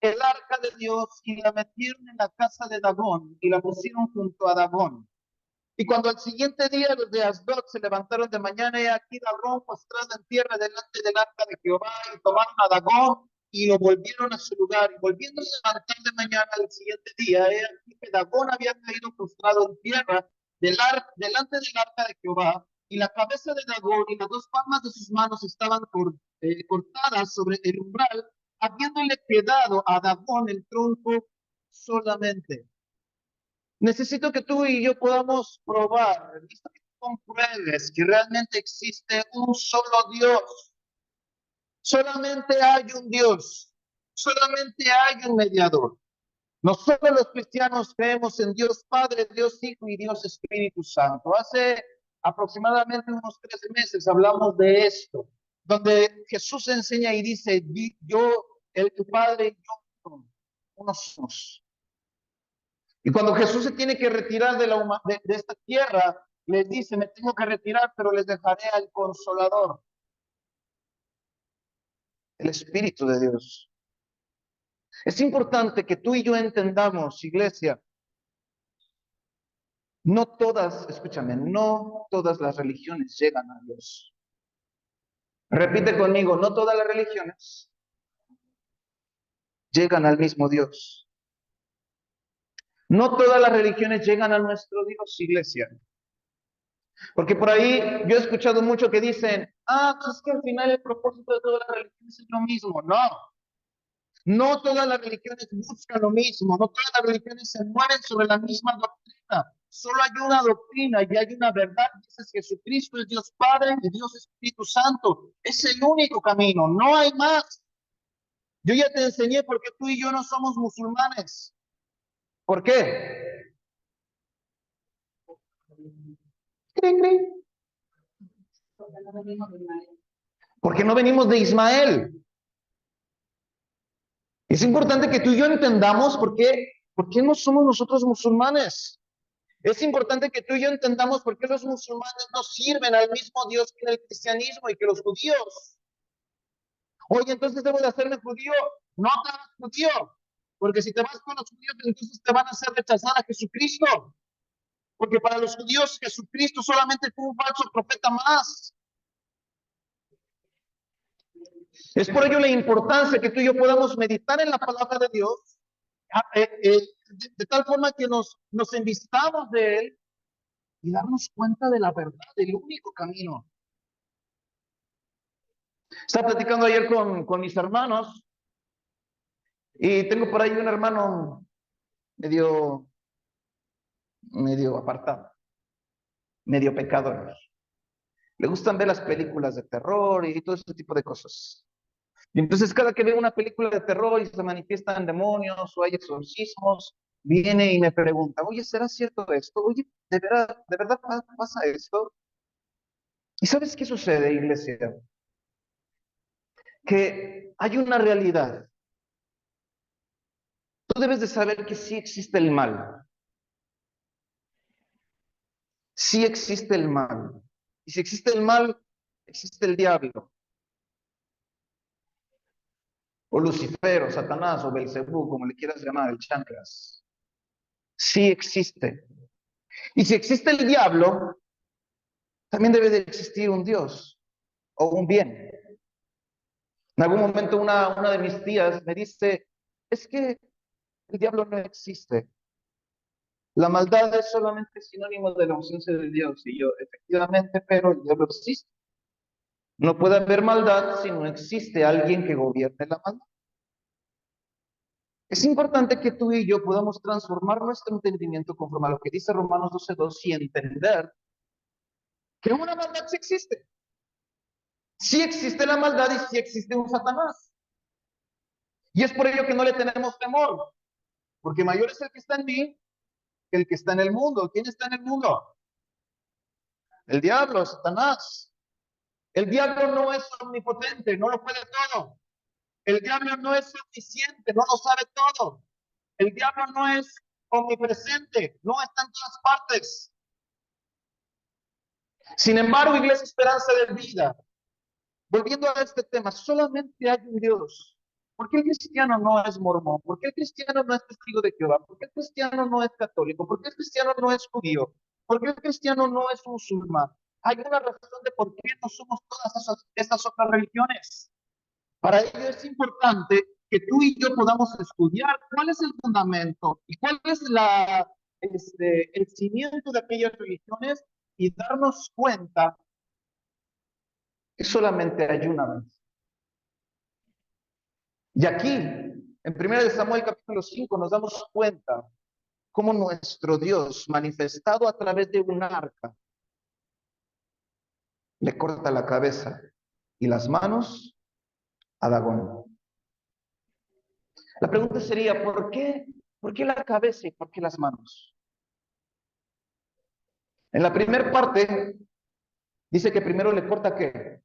el arca de Dios y la metieron en la casa de Dagón y la pusieron junto a Dagón. Y cuando al siguiente día los de Asdod se levantaron de mañana, y aquí Dagón postrado en tierra delante del arca de Jehová, y tomaron a Dagón y lo volvieron a su lugar. Y volviéndose a levantar de mañana al siguiente día, aquí que Dagón había caído postrado en tierra delante del arca de Jehová, y la cabeza de Dagón y las dos palmas de sus manos estaban cortadas sobre el umbral, habiéndole quedado a Dagón el tronco solamente. Necesito que tú y yo podamos probar, necesito que tú compruebes que realmente existe un solo Dios. Solamente hay un Dios, solamente hay un mediador. Nosotros los cristianos creemos en Dios Padre, Dios Hijo y Dios Espíritu Santo. Hace aproximadamente unos 13 meses hablamos de esto, donde Jesús enseña y dice, yo, tu Padre y yo, uno somos. Y cuando Jesús se tiene que retirar de esta tierra, les dice, me tengo que retirar, pero les dejaré al Consolador, el Espíritu de Dios. Es importante que tú y yo entendamos, iglesia, no todas, escúchame, no todas las religiones llegan a Dios. Repite conmigo, no todas las religiones llegan al mismo Dios. No todas las religiones llegan a nuestro Dios, iglesia. Porque por ahí yo he escuchado mucho que dicen, pues es que al final el propósito de todas las religiones es lo mismo. No, no todas las religiones buscan lo mismo, no todas las religiones se mueven sobre la misma doctrina. Solo hay una doctrina y hay una verdad, dices Jesucristo es Dios Padre y Dios Espíritu Santo. Es el único camino, no hay más. Yo ya te enseñé por qué tú y yo no somos musulmanes. ¿Por qué? Porque no venimos de Ismael. Es importante que tú y yo entendamos por qué no somos nosotros musulmanes. Es importante que tú y yo entendamos por qué los musulmanes no sirven al mismo Dios que el cristianismo y que los judíos. Oye, entonces debo de hacerme judío. No te hagas judío, porque si te vas con los judíos, entonces te van a hacer rechazar a Jesucristo. Porque para los judíos Jesucristo solamente fue un falso profeta más. Es por ello la importancia que tú y yo podamos meditar en la palabra de Dios, de tal forma que nos envistamos de Él y darnos cuenta de la verdad, del único camino. Estaba platicando ayer con mis hermanos y tengo por ahí un hermano medio apartado, medio pecador. Le gustan ver las películas de terror y todo ese tipo de cosas. Y entonces cada que ve una película de terror y se manifiestan demonios o hay exorcismos, viene y me pregunta, oye, ¿será cierto esto? Oye, de verdad pasa esto? ¿Y sabes qué sucede, iglesia? Que hay una realidad. Tú debes de saber que sí existe el mal. Sí existe el mal. Y si existe el mal, existe el diablo. O Lucifer, o Satanás, o Belcebú, como le quieras llamar, el chanclas. Sí existe. Y si existe el diablo, también debe de existir un Dios. o un bien. En algún momento una de mis tías me dice, es que el diablo no existe. La maldad es solamente sinónimo de la ausencia de Dios. Y yo, efectivamente, pero el diablo existe. No puede haber maldad si no existe alguien que gobierne la maldad. Es importante que tú y yo podamos transformar nuestro entendimiento conforme a lo que dice Romanos 12:2 y entender que una maldad sí existe. Sí existe la maldad y sí existe un Satanás. Y es por ello que no le tenemos temor, porque mayor es el que está en mí que el que está en el mundo. ¿Quién está en el mundo? El diablo, Satanás. El diablo no es omnipotente, no lo puede todo. El diablo no es omnisciente, no lo sabe todo. El diablo no es omnipresente, no está en todas partes. Sin embargo, Iglesia Esperanza de Vida, volviendo a este tema, solamente hay un Dios. ¿Por qué el cristiano no es mormón? ¿Por qué el cristiano no es testigo de Jehová? ¿Por qué el cristiano no es católico? ¿Por qué el cristiano no es judío? ¿Por qué el cristiano no es musulmán? Hay una razón de por qué no somos todas esas otras religiones. Para ello es importante que tú y yo podamos estudiar cuál es el fundamento y cuál es el cimiento de aquellas religiones y darnos cuenta que solamente hay una vez. Y aquí, en 1 Samuel capítulo 5, nos damos cuenta cómo nuestro Dios, manifestado a través de un arca, le corta la cabeza y las manos a Dagón. La pregunta sería, ¿por qué? ¿Por qué la cabeza y por qué las manos? En la primera parte, dice que primero le corta ¿qué?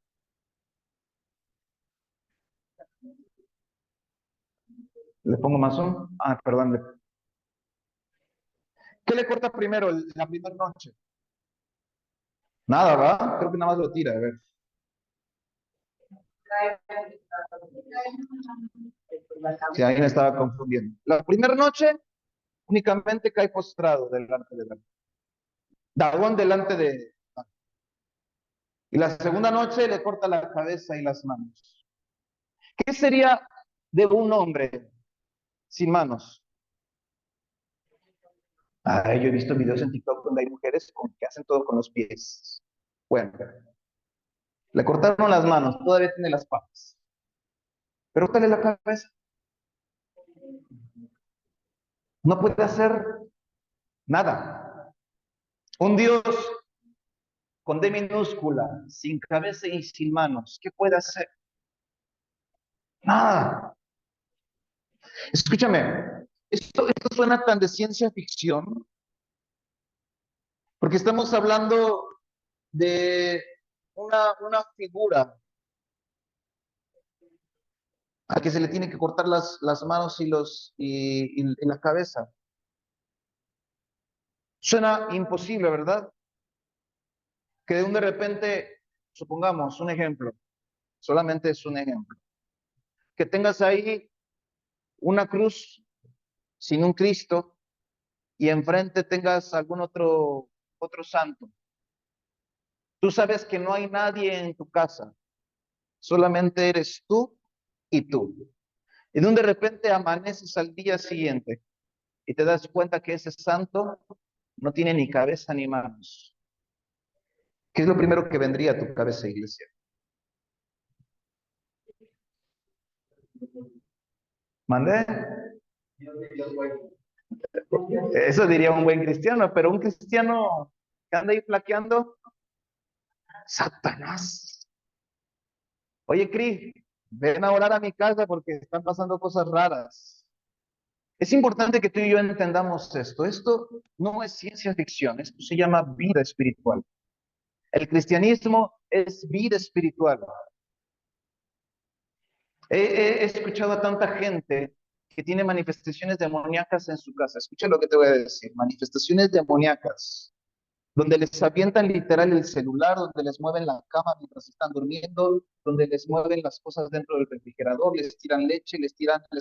Le pongo más un. Ah, perdón. ¿Qué le corta primero la primera noche? Nada, ¿va? Creo que nada más lo tira, a ver. Si alguien estaba confundiendo. La primera noche únicamente cae postrado delante de Dagón delante de. Y la segunda noche le corta la cabeza y las manos. ¿Qué sería de un hombre sin manos? Ah, yo he visto videos en TikTok donde hay mujeres que hacen todo con los pies. Bueno, le cortaron las manos, todavía tiene las patas. Pero córtale la cabeza. No puede hacer nada. Un Dios con D minúscula, sin cabeza y sin manos, ¿qué puede hacer? Nada. Escúchame, esto suena tan de ciencia ficción, porque estamos hablando de una figura a que se le tiene que cortar las manos y la cabeza. Suena imposible, ¿verdad? Que de repente, supongamos un ejemplo, solamente es un ejemplo, que tengas ahí una cruz sin un Cristo y enfrente tengas algún otro santo. Tú sabes que no hay nadie en tu casa, solamente eres tú y tú. Y de repente amaneces al día siguiente y te das cuenta que ese santo no tiene ni cabeza ni manos. ¿Qué es lo primero que vendría a tu cabeza, iglesia? ¿Mandé? Eso diría un buen cristiano, pero un cristiano que anda ahí flaqueando, Satanás. Oye, Cris, ven a orar a mi casa porque están pasando cosas raras. Es importante que tú y yo entendamos esto. Esto no es ciencia ficción, esto se llama vida espiritual. El cristianismo es vida espiritual. He escuchado a tanta gente que tiene manifestaciones demoníacas en su casa. Escucha lo que te voy a decir. Manifestaciones demoníacas, donde les avientan literal el celular, donde les mueven la cama mientras están durmiendo, donde les mueven las cosas dentro del refrigerador, les tiran leche, les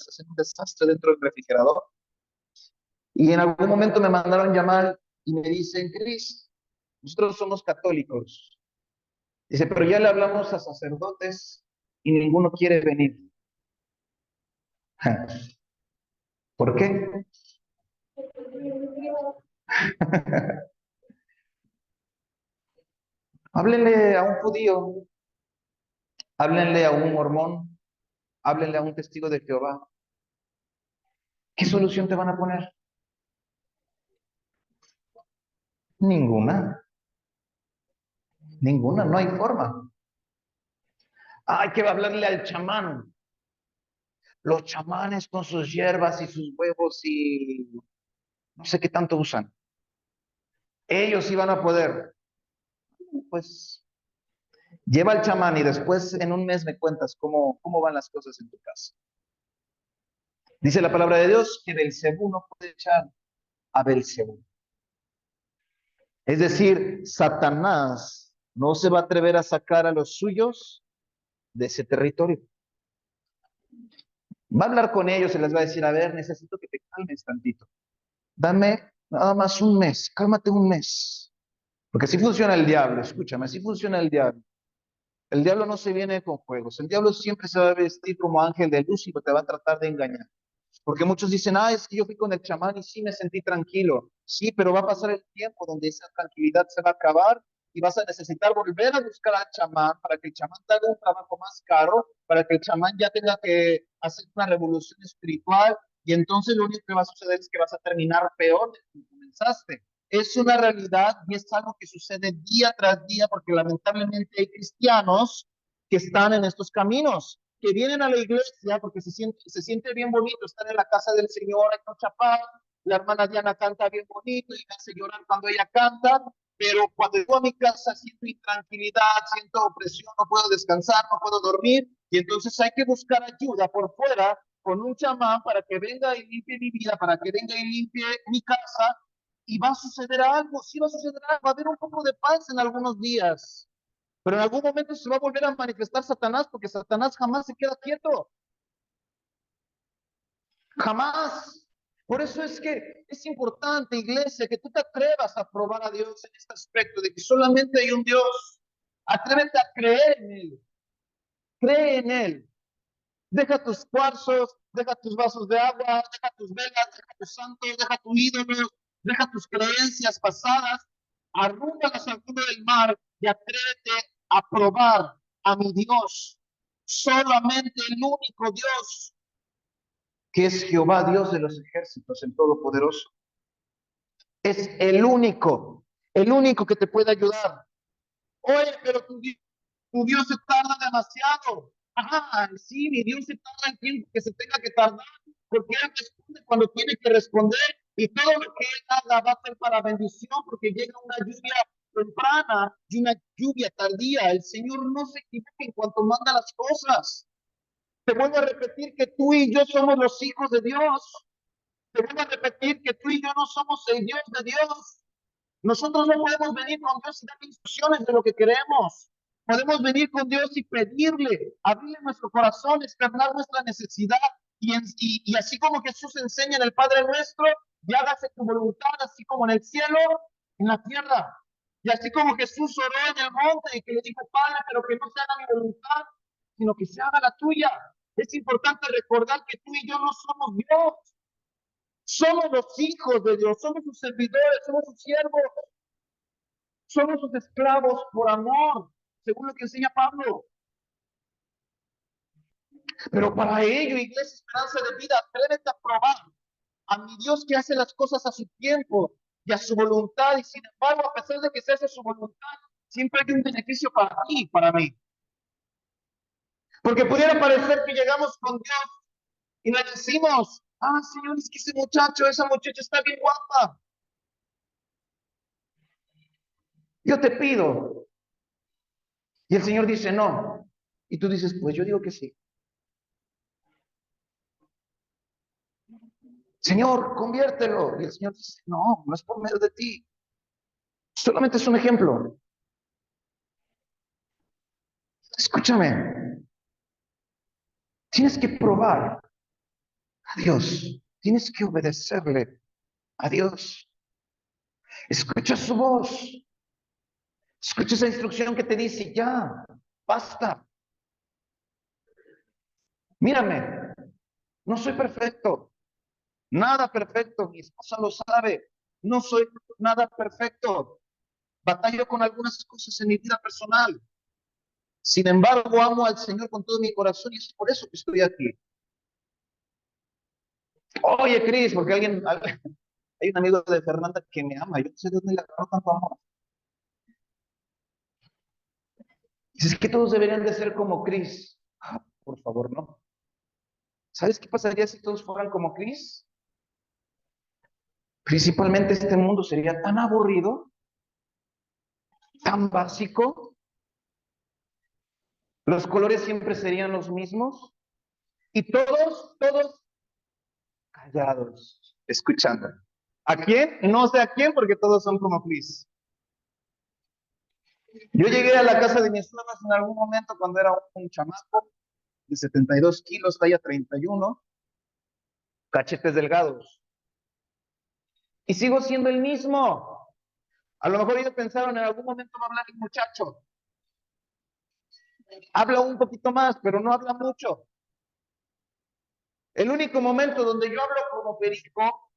hacen un desastre dentro del refrigerador. Y en algún momento me mandaron llamar y me dicen, Cris, nosotros somos católicos Dice, pero ya le hablamos a sacerdotes y ninguno quiere venir. ¿Por qué? Háblenle a un judío, háblenle a un mormón, háblenle a un testigo de Jehová. ¿Qué solución te van a poner? Ninguna, ninguna, no hay forma. Hay que hablarle al chamán. Los chamanes con sus hierbas y sus huevos y no sé qué tanto usan. Ellos sí van a poder. Pues lleva al chamán y después en un mes me cuentas cómo van las cosas en tu casa. Dice la palabra de Dios que Belcebú no puede echar a Belcebú. Es decir, Satanás no se va a atrever a sacar a los suyos de ese territorio. Va a hablar con ellos y les va a decir, a ver, necesito que te calmes tantito. Dame nada más un mes, cálmate un mes. Porque así funciona el diablo, escúchame, así funciona el diablo. El diablo no se viene con juegos. El diablo siempre se va a vestir como ángel de luz y te va a tratar de engañar. Porque muchos dicen, es que yo fui con el chamán y sí me sentí tranquilo. Sí, pero va a pasar el tiempo donde esa tranquilidad se va a acabar y vas a necesitar volver a buscar al chamán para que el chamán te haga un trabajo más caro, para que el chamán ya tenga que hacer una revolución espiritual y entonces lo único que va a suceder es que vas a terminar peor de como comenzaste. Es una realidad y es algo que sucede día tras día porque lamentablemente hay cristianos que están en estos caminos, que vienen a la iglesia porque se siente bien bonito estar en la casa del Señor, hay mucha paz, la hermana Diana canta bien bonito y me hace llorar cuando ella canta, pero cuando llego a mi casa siento intranquilidad, siento opresión, no puedo descansar, no puedo dormir, y entonces hay que buscar ayuda por fuera con un chamán para que venga y limpie mi vida, para que venga y limpie mi casa, y va a suceder algo, sí va a suceder algo, va a haber un poco de paz en algunos días. Pero en algún momento se va a volver a manifestar Satanás, porque Satanás jamás se queda quieto. Jamás. Por eso es que es importante, iglesia, que tú te atrevas a probar a Dios en este aspecto de que solamente hay un Dios. Atrévete a creer en Él. Cree en Él. Deja tus cuarzos, deja tus vasos de agua, deja tus velas, deja tus santos, deja tu ídolo, deja tus creencias pasadas, arrúmbalas al fondo del mar y atrévete a probar a mi Dios. Solamente el único Dios, que es Jehová, Dios de los ejércitos, el Todopoderoso. Es el único que te puede ayudar. Oye, pero tu Dios se tarda demasiado. Ajá, sí, mi Dios se tarda el tiempo que se tenga que tardar, porque Él responde cuando tiene que responder, y todo lo que Él haga va a ser para bendición, porque llega una lluvia temprana y una lluvia tardía. El Señor no se equivoca en cuanto manda las cosas. Te vuelvo a repetir que tú y yo somos los hijos de Dios. Te vuelvo a repetir que tú y yo no somos el Dios de Dios. Nosotros no podemos venir con Dios y dar instrucciones de lo que queremos. Podemos venir con Dios y pedirle, abrirle nuestro corazón, externar nuestra necesidad. Y así como Jesús enseña en el Padre Nuestro, y hágase tu voluntad, así como en el cielo, en la tierra. Y así como Jesús oró en el monte y que le dijo, Padre, pero que no se haga mi voluntad, sino que se haga la tuya. Es importante recordar que tú y yo no somos Dios. Somos los hijos de Dios, somos sus servidores, somos sus siervos. Somos sus esclavos por amor, según lo que enseña Pablo. Pero para ello, Iglesia Esperanza de Vida, atrévete a probar a mi Dios que hace las cosas a su tiempo y a su voluntad. Y sin embargo, a pesar de que se hace su voluntad, siempre hay un beneficio para ti y para mí. Porque pudiera parecer que llegamos con Dios y le decimos, Señor, es que ese muchacho, esa muchacha está bien guapa. Yo te pido. Y el Señor dice, no. Y tú dices, pues yo digo que sí. Señor, conviértelo. Y el Señor dice, no, no es por medio de ti. Solamente es un ejemplo. Escúchame, tienes que probar a Dios. Tienes que obedecerle a Dios. Escucha su voz. Escucha esa instrucción que te dice, ya, basta. Mírame, no soy perfecto, nada perfecto, mi esposa lo sabe, no soy nada perfecto. Batallo con algunas cosas en mi vida personal. Sin embargo, amo al Señor con todo mi corazón y es por eso que estoy aquí. Oye, Cris, porque hay un amigo de Fernanda que me ama, yo no sé de dónde le agarró tanto amor. Dices que todos deberían de ser como Cris. Ah, por favor, no. ¿Sabes qué pasaría si todos fueran como Cris? Principalmente este mundo sería tan aburrido, tan básico, los colores siempre serían los mismos y todos callados, escuchando. ¿A quién? No sé a quién porque todos son como Cris. Yo llegué a la casa de mis suegros en algún momento cuando era un chamaco de 72 kilos, talla 31, cachetes delgados. Y sigo siendo el mismo. A lo mejor ellos pensaron en algún momento va a hablar el muchacho. Habla un poquito más, pero no habla mucho. El único momento donde yo hablo como perico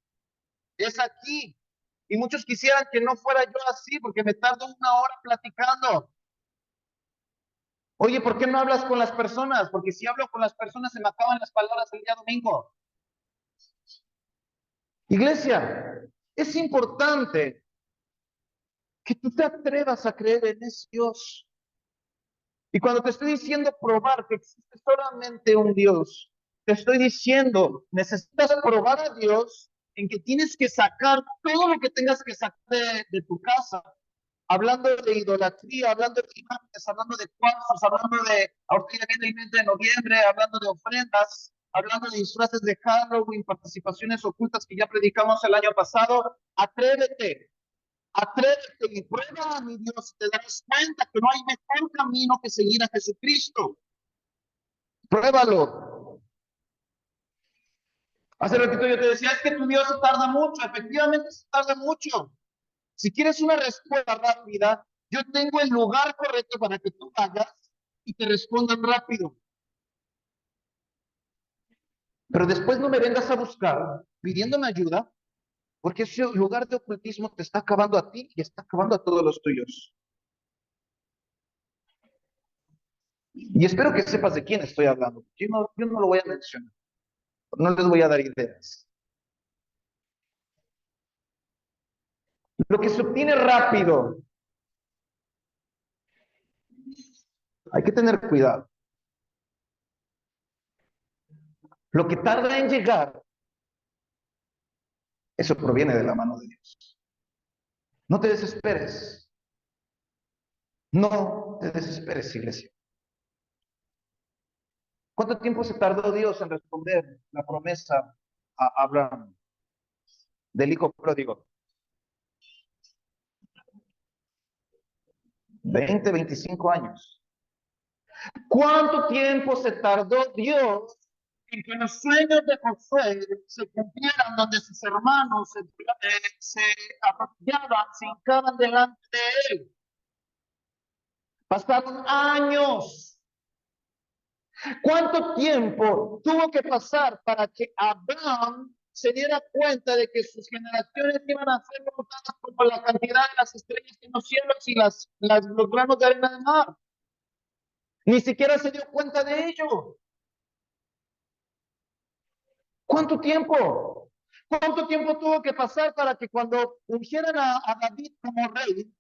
es aquí. Y muchos quisieran que no fuera yo así, porque me tardo una hora platicando. Oye, ¿por qué no hablas con las personas? Porque si hablo con las personas se me acaban las palabras el día domingo. Iglesia, es importante que tú te atrevas a creer en ese Dios. Y cuando te estoy diciendo probar que existe solamente un Dios, te estoy diciendo, necesitas probar a Dios en que tienes que sacar todo lo que tengas que sacar de tu casa, hablando de idolatría, hablando de imágenes, hablando de cuarzos, hablando de, ahorita ya viene el mes de noviembre, hablando de ofrendas, hablando de disfraces de Halloween, participaciones ocultas que ya predicamos el año pasado. Atrévete y prueba a mi Dios y te darás cuenta que no hay mejor camino que seguir a Jesucristo. Pruébalo. Hace ratito yo te decía, es que tu Dios se tarda mucho. Efectivamente se tarda mucho. Si quieres una respuesta rápida, yo tengo el lugar correcto para que tú vayas y te respondan rápido. Pero después no me vengas a buscar pidiéndome ayuda, porque ese lugar de ocultismo te está acabando a ti y está acabando a todos los tuyos. Y espero que sepas de quién estoy hablando. Yo no lo voy a mencionar. No les voy a dar ideas. Lo que se obtiene rápido, hay que tener cuidado. Lo que tarda en llegar, eso proviene de la mano de Dios. No te desesperes. No te desesperes, iglesia. ¿Cuánto tiempo se tardó Dios en responder la promesa a Abraham del hijo pródigo? 20, 25 años. ¿Cuánto tiempo se tardó Dios en que los sueños de Josué se cumplieran, donde sus hermanos se arrodillaban, se hincaban delante de él? Pasaron años. ¿Cuánto tiempo tuvo que pasar para que Abraham se diera cuenta de que sus generaciones iban a ser contadas como la cantidad de las estrellas en los cielos y los granos de arena del mar? Ni siquiera se dio cuenta de ello. ¿Cuánto tiempo? ¿Cuánto tiempo tuvo que pasar para que cuando ungieran a David como rey,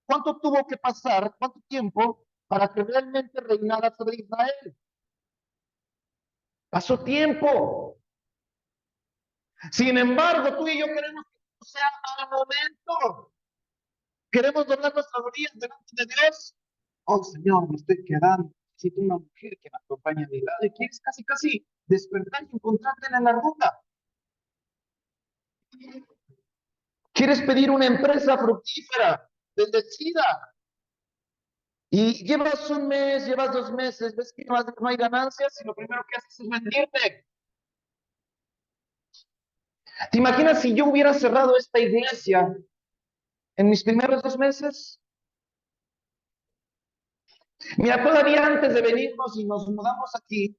cuánto tuvo que pasar, cuánto tiempo para que realmente reinara sobre Israel? Pasó tiempo. Sin embargo, tú y yo queremos que todo sea al momento. Queremos doblar nuestras rodillas delante de Dios. Oh, Señor, me estoy quedando. Necesito una mujer que me acompañe a mi lado. Y quieres casi despertar y encontrarte en la ruta. Quieres pedir una empresa fructífera, bendecida. Y llevas un mes, llevas 2 meses, ves que no hay ganancias y lo primero que haces es mentirte. ¿Te imaginas si yo hubiera cerrado esta iglesia en mis primeros 2 meses? Mira, todavía antes de venirnos y nos mudamos aquí,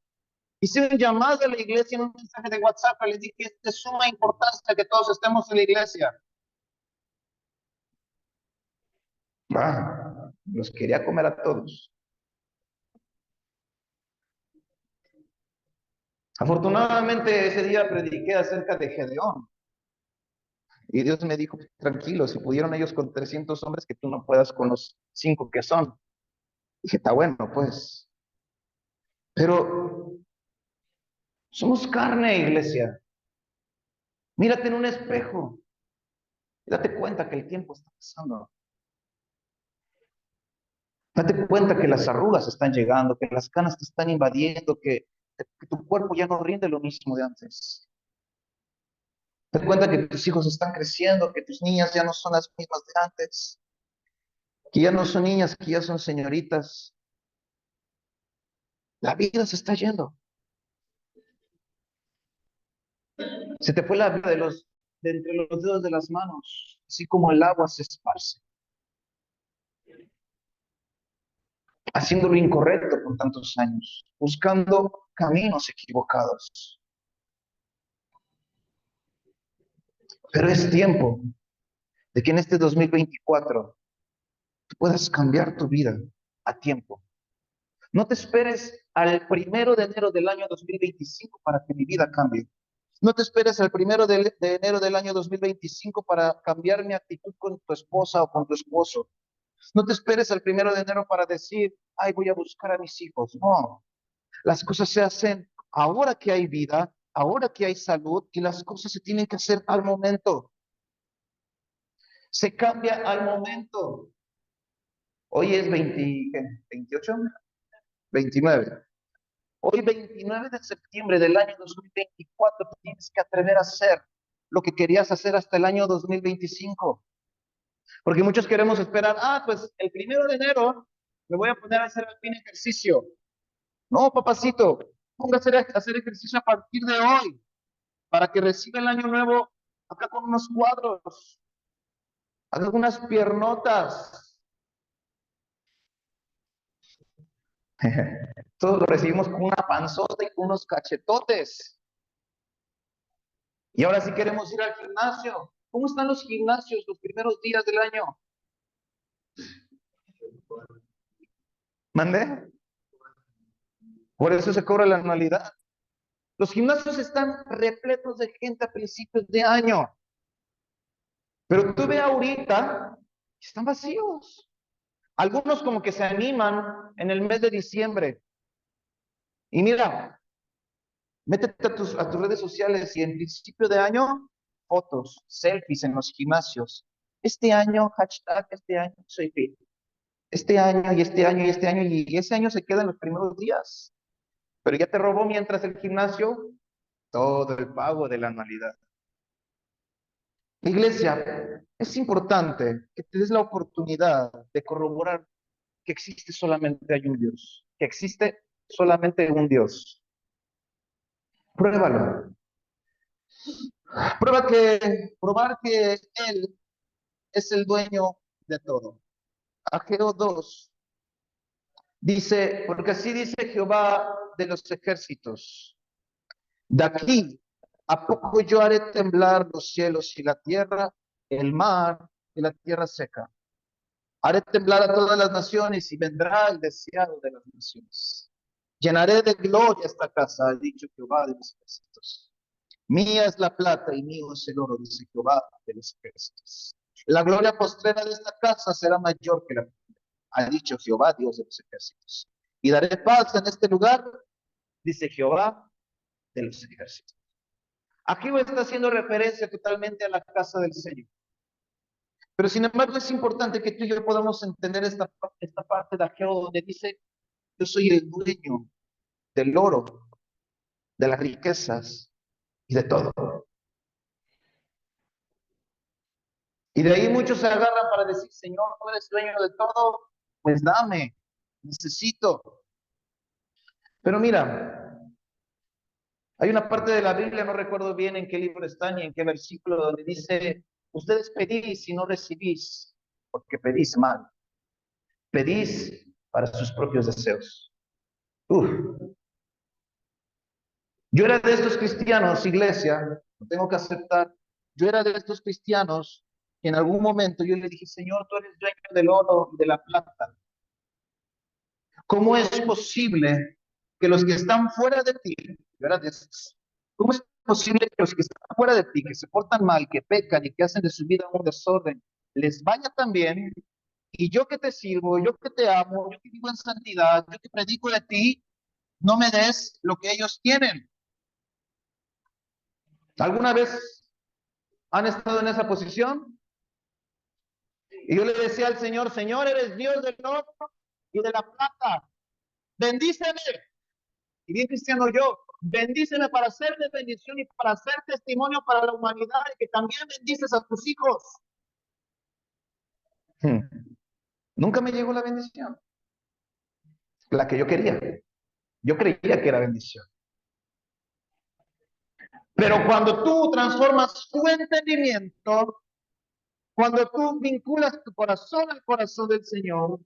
hice un llamado a la iglesia en un mensaje de WhatsApp. Les dije, es de suma importancia que todos estemos en la iglesia. Los quería comer a todos. Afortunadamente ese día prediqué acerca de Gedeón. Y Dios me dijo, tranquilo, si pudieron ellos con 300 hombres, que tú no puedas con los 5 que son. Dije, está bueno, pues. Pero somos carne, iglesia. Mírate en un espejo y date cuenta que el tiempo está pasando. Date cuenta que las arrugas están llegando, que las canas te están invadiendo, que tu cuerpo ya no rinde lo mismo de antes. Date cuenta que tus hijos están creciendo, que tus niñas ya no son las mismas de antes, que ya no son niñas, que ya son señoritas. La vida se está yendo. Se te fue la vida de entre los dedos de las manos, así como el agua se esparce, haciendo lo incorrecto por tantos años, buscando caminos equivocados. Pero es tiempo de que en este 2024 tú puedas cambiar tu vida a tiempo. No te esperes al 1 de enero del año 2025 para que mi vida cambie. No te esperes al 1 de enero del año 2025 para cambiar mi actitud con tu esposa o con tu esposo. No te esperes al 1 de enero para decir, ay, voy a buscar a mis hijos. No, las cosas se hacen ahora que hay vida, ahora que hay salud, y las cosas se tienen que hacer al momento. Se cambia al momento. Hoy es 28, 29. Hoy 29 de septiembre del año 2024 tienes que atrever a hacer lo que querías hacer hasta el año 2025. Porque muchos queremos esperar, pues el 1 de enero me voy a poner a hacer algún ejercicio. No, papacito, póngase a hacer ejercicio a partir de hoy para que reciba el año nuevo acá con unos cuadros, haga unas piernotas. Todos lo recibimos con una panzota y con unos cachetotes. Y ahora sí queremos ir al gimnasio. ¿Cómo están los gimnasios los primeros días del año? ¿Mandé? Por eso se cobra la anualidad. Los gimnasios están repletos de gente a principios de año. Pero tú ve ahorita, están vacíos. Algunos como que se animan en el mes de diciembre. Y mira, métete a tus redes sociales y en principio de año, fotos, selfies en los gimnasios. Este año, hashtag, este año soy fit. Este año y este año y este año y ese año se queda en los primeros días. Pero ya te robó mientras el gimnasio todo el pago de la anualidad. Iglesia, es importante que te des la oportunidad de corroborar que existe solamente hay un Dios, que existe solamente un Dios. Pruébalo. Probar que Él es el dueño de todo. Ageo 2 dice, porque así dice Jehová de los ejércitos, de aquí a poco yo haré temblar los cielos y la tierra, el mar y la tierra seca. Haré temblar a todas las naciones y vendrá el deseado de las naciones. Llenaré de gloria esta casa, ha dicho Jehová de los ejércitos. Mía es la plata y mío es el oro, dice Jehová de los ejércitos. La gloria postrera de esta casa será mayor que la primera, ha dicho Jehová, Dios de los ejércitos. Y daré paz en este lugar, dice Jehová de los ejércitos. Aquí está haciendo referencia totalmente a la casa del Señor. Pero sin embargo es importante que tú y yo podamos entender esta parte de Ageo donde dice, yo soy el dueño del oro, de las riquezas y de todo. Y de ahí muchos se agarran para decir, Señor, tú eres dueño de todo, pues dame, necesito. Pero mira, hay una parte de la Biblia, no recuerdo bien en qué libro está ni en qué versículo, donde dice, ustedes pedís y no recibís, porque pedís mal. Pedís para sus propios deseos. Uf. Yo era de estos cristianos, iglesia, lo tengo que aceptar. Yo era de estos cristianos que en algún momento yo le dije, Señor, tú eres dueño del oro y de la plata. ¿Cómo es posible que los que están fuera de ti, yo era de estos, cómo es posible que los que están fuera de ti, que se portan mal, que pecan y que hacen de su vida un desorden, les vaya tan bien? Y yo que te sirvo, yo que te amo, yo que vivo en santidad, yo que predico de ti, no me des lo que ellos tienen. ¿Alguna vez han estado en esa posición? Y yo le decía al Señor, Señor, eres Dios del oro y de la plata. Bendíceme. Y bien cristiano yo, bendíceme para ser de bendición y para ser testimonio para la humanidad y que también bendices a tus hijos. Nunca me llegó la bendición, la que yo quería. Yo creía que era bendición. Pero cuando tú transformas tu entendimiento, cuando tú vinculas tu corazón al corazón del Señor,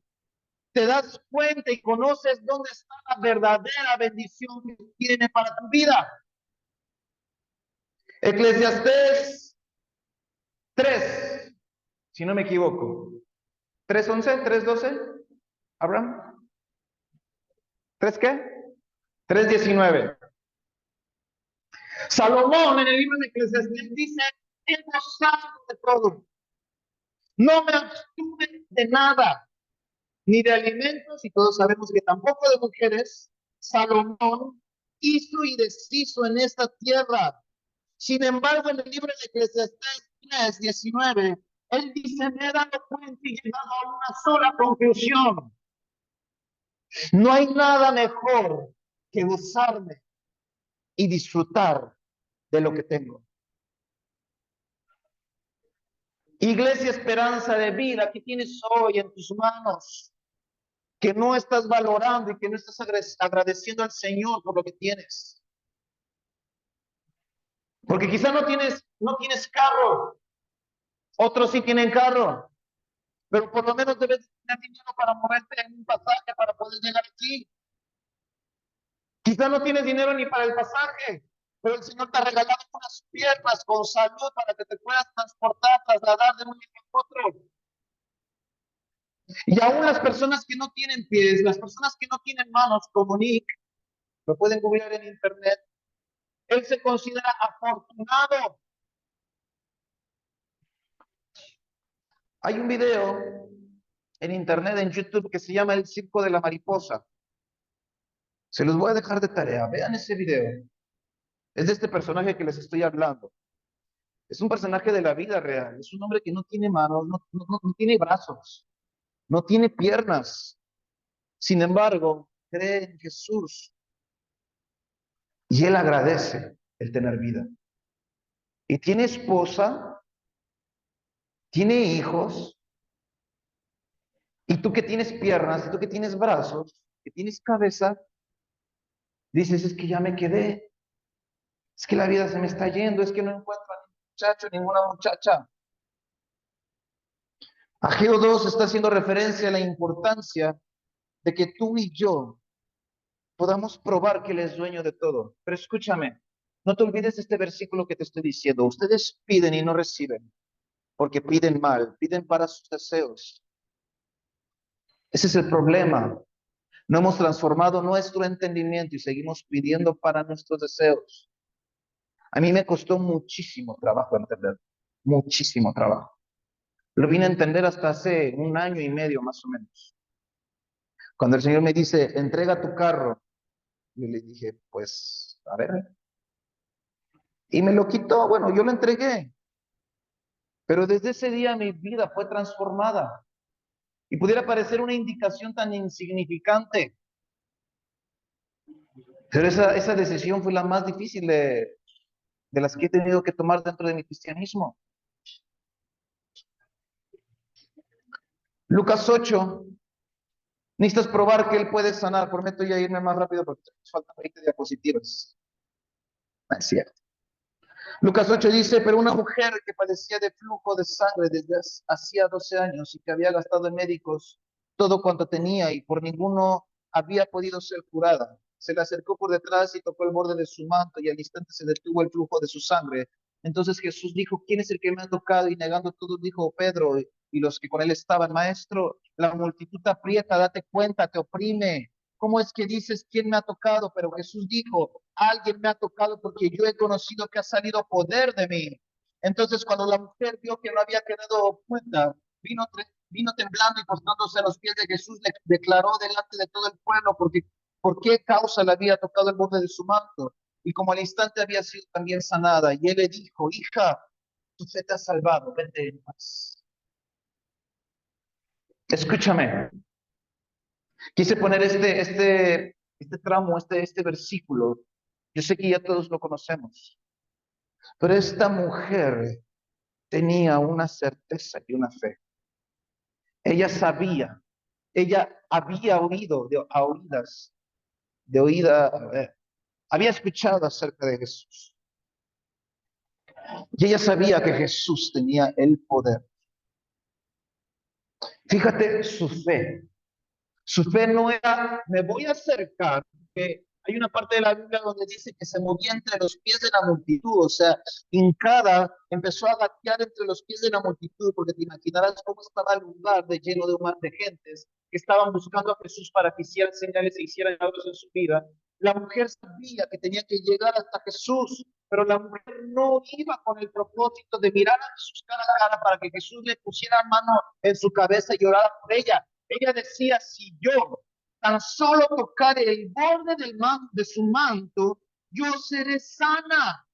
te das cuenta y conoces dónde está la verdadera bendición que tiene para tu vida. Eclesiastés 3, si no me equivoco. 3:11, 3:12, Abraham. ¿3 qué? 3:19. Salomón en el libro de Eclesiastés dice, he gozado de todo. No me abstuve de nada, ni de alimentos, y todos sabemos que tampoco de mujeres. Salomón hizo y deshizo en esta tierra. Sin embargo, en el libro de Eclesiastés 3:19, él dice, me he dado cuenta y llegado a una sola conclusión. No hay nada mejor que gozarme y disfrutar de lo que tengo. Iglesia Esperanza de Vida, ¿qué tienes hoy en tus manos? Que no estás valorando y que no estás agradeciendo al Señor por lo que tienes. Porque quizá no tienes carro, otros sí tienen carro, pero por lo menos debes tener dinero para moverte en un pasaje para poder llegar aquí. Quizá no tienes dinero ni para el pasaje, pero el Señor te ha regalado unas piernas con salud para que te puedas transportar, trasladar de un sitio a otro. Y aún las personas que no tienen pies, las personas que no tienen manos, como Nick, lo pueden googlear en internet, él se considera afortunado. Hay un video en internet, en YouTube, que se llama El Circo de la Mariposa. Se los voy a dejar de tarea. Vean ese video. Es de este personaje que les estoy hablando. Es un personaje de la vida real. Es un hombre que no tiene manos, no tiene brazos, no tiene piernas. Sin embargo, cree en Jesús y él agradece el tener vida. Y tiene esposa, tiene hijos, y tú que tienes piernas, y tú que tienes brazos, que tienes cabeza, dices, es que ya me quedé, es que la vida se me está yendo, es que no encuentro a ningún muchacho, ninguna muchacha. Ageo 2 está haciendo referencia a la importancia de que tú y yo podamos probar que Él es dueño de todo. Pero escúchame, no te olvides de este versículo que te estoy diciendo. Ustedes piden y no reciben, porque piden mal, piden para sus deseos. Ese es el problema. No hemos transformado nuestro entendimiento y seguimos pidiendo para nuestros deseos. A mí me costó muchísimo trabajo entender, muchísimo trabajo. Lo vine a entender hasta hace 1 año y medio más o menos. Cuando el Señor me dice, entrega tu carro, yo le dije, pues, a ver. Y me lo quitó, bueno, yo lo entregué. Pero desde ese día mi vida fue transformada. Y pudiera parecer una indicación tan insignificante, pero esa decisión fue la más difícil de las que he tenido que tomar dentro de mi cristianismo. Lucas 8, necesitas probar que Él puede sanar. Prometo ya irme más rápido porque nos faltan 20 diapositivas. No es cierto. Lucas 8 dice, pero una mujer que padecía de flujo de sangre desde hacía 12 años y que había gastado en médicos todo cuanto tenía y por ninguno había podido ser curada. Se le acercó por detrás y tocó el borde de su manto y al instante se detuvo el flujo de su sangre. Entonces Jesús dijo, ¿quién es el que me ha tocado? Y negando todo dijo Pedro y los que con él estaban, Maestro, la multitud te aprieta, date cuenta, te oprime. ¿Cómo es que dices quién me ha tocado? Pero Jesús dijo, alguien me ha tocado porque yo he conocido que ha salido poder de mí. Entonces cuando la mujer vio que no había quedado cuenta, vino temblando y postrándose a los pies de Jesús, le declaró delante de todo el pueblo por qué causa le había tocado el borde de su manto. Y como al instante había sido también sanada, y él le dijo, hija, tu fe te ha salvado, vete en paz. Escúchame, quise poner este tramo, este versículo. Yo sé que ya todos lo conocemos, pero esta mujer tenía una certeza y una fe. Ella sabía, ella había oído a oídas, de oída, había escuchado acerca de Jesús. Y ella sabía que Jesús tenía el poder. Fíjate su fe. Su fe no era, me voy a acercar, porque hay una parte de la Biblia donde dice que se movía entre los pies de la multitud, o sea, hincada, empezó a gatear entre los pies de la multitud, porque te imaginarás cómo estaba el lugar de lleno de un mar de gentes que estaban buscando a Jesús para que hicieran señales e hicieran milagros en su vida. La mujer sabía que tenía que llegar hasta Jesús, pero la mujer no iba con el propósito de mirar a Jesús cara a cara para que Jesús le pusiera mano en su cabeza y orara por ella. Ella decía, si yo tan solo tocar el borde de su manto, yo seré sana.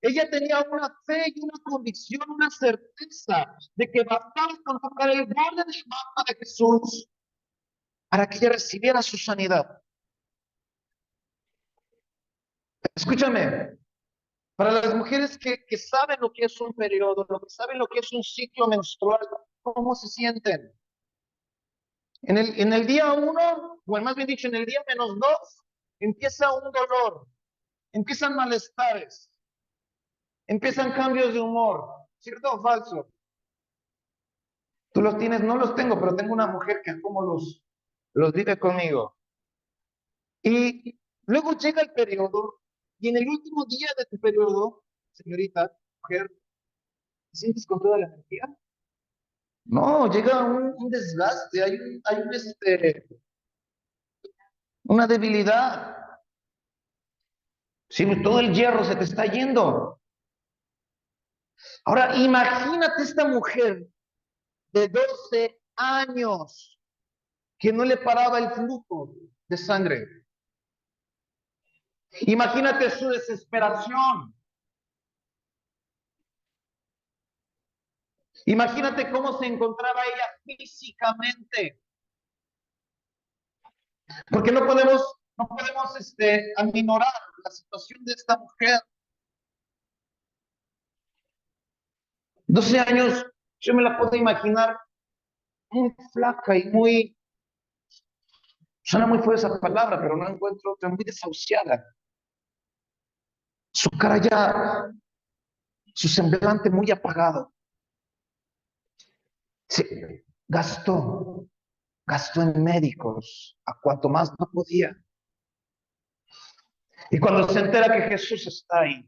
Ella tenía una fe y una convicción, una certeza de que bastaba con tocar el borde del manto de Jesús para que ella recibiera su sanidad. Escúchame, para las mujeres que saben lo que es un periodo, lo que saben lo que es un ciclo menstrual, ¿cómo se sienten? En el día uno, o más bien dicho, en el día -2, empieza un dolor, empiezan malestares, empiezan cambios de humor, ¿cierto o falso? Tú los tienes, no los tengo, pero tengo una mujer que como los vive conmigo. Y luego llega el periodo, y en el último día de tu periodo, señorita, mujer, ¿te sientes con toda la energía? No, llega un desgaste, una debilidad. Sí, todo el hierro se te está yendo. Ahora, imagínate esta mujer de 12 años que no le paraba el flujo de sangre. Imagínate su desesperación. Imagínate cómo se encontraba ella físicamente. Porque no podemos aminorar la situación de esta mujer. 12 años, yo me la puedo imaginar muy flaca y suena muy fuerte esa palabra, pero no encuentro otra, muy desahuciada. Su cara ya, su semblante muy apagado. Se gastó en médicos a cuanto más no podía. Y cuando se entera que Jesús está ahí,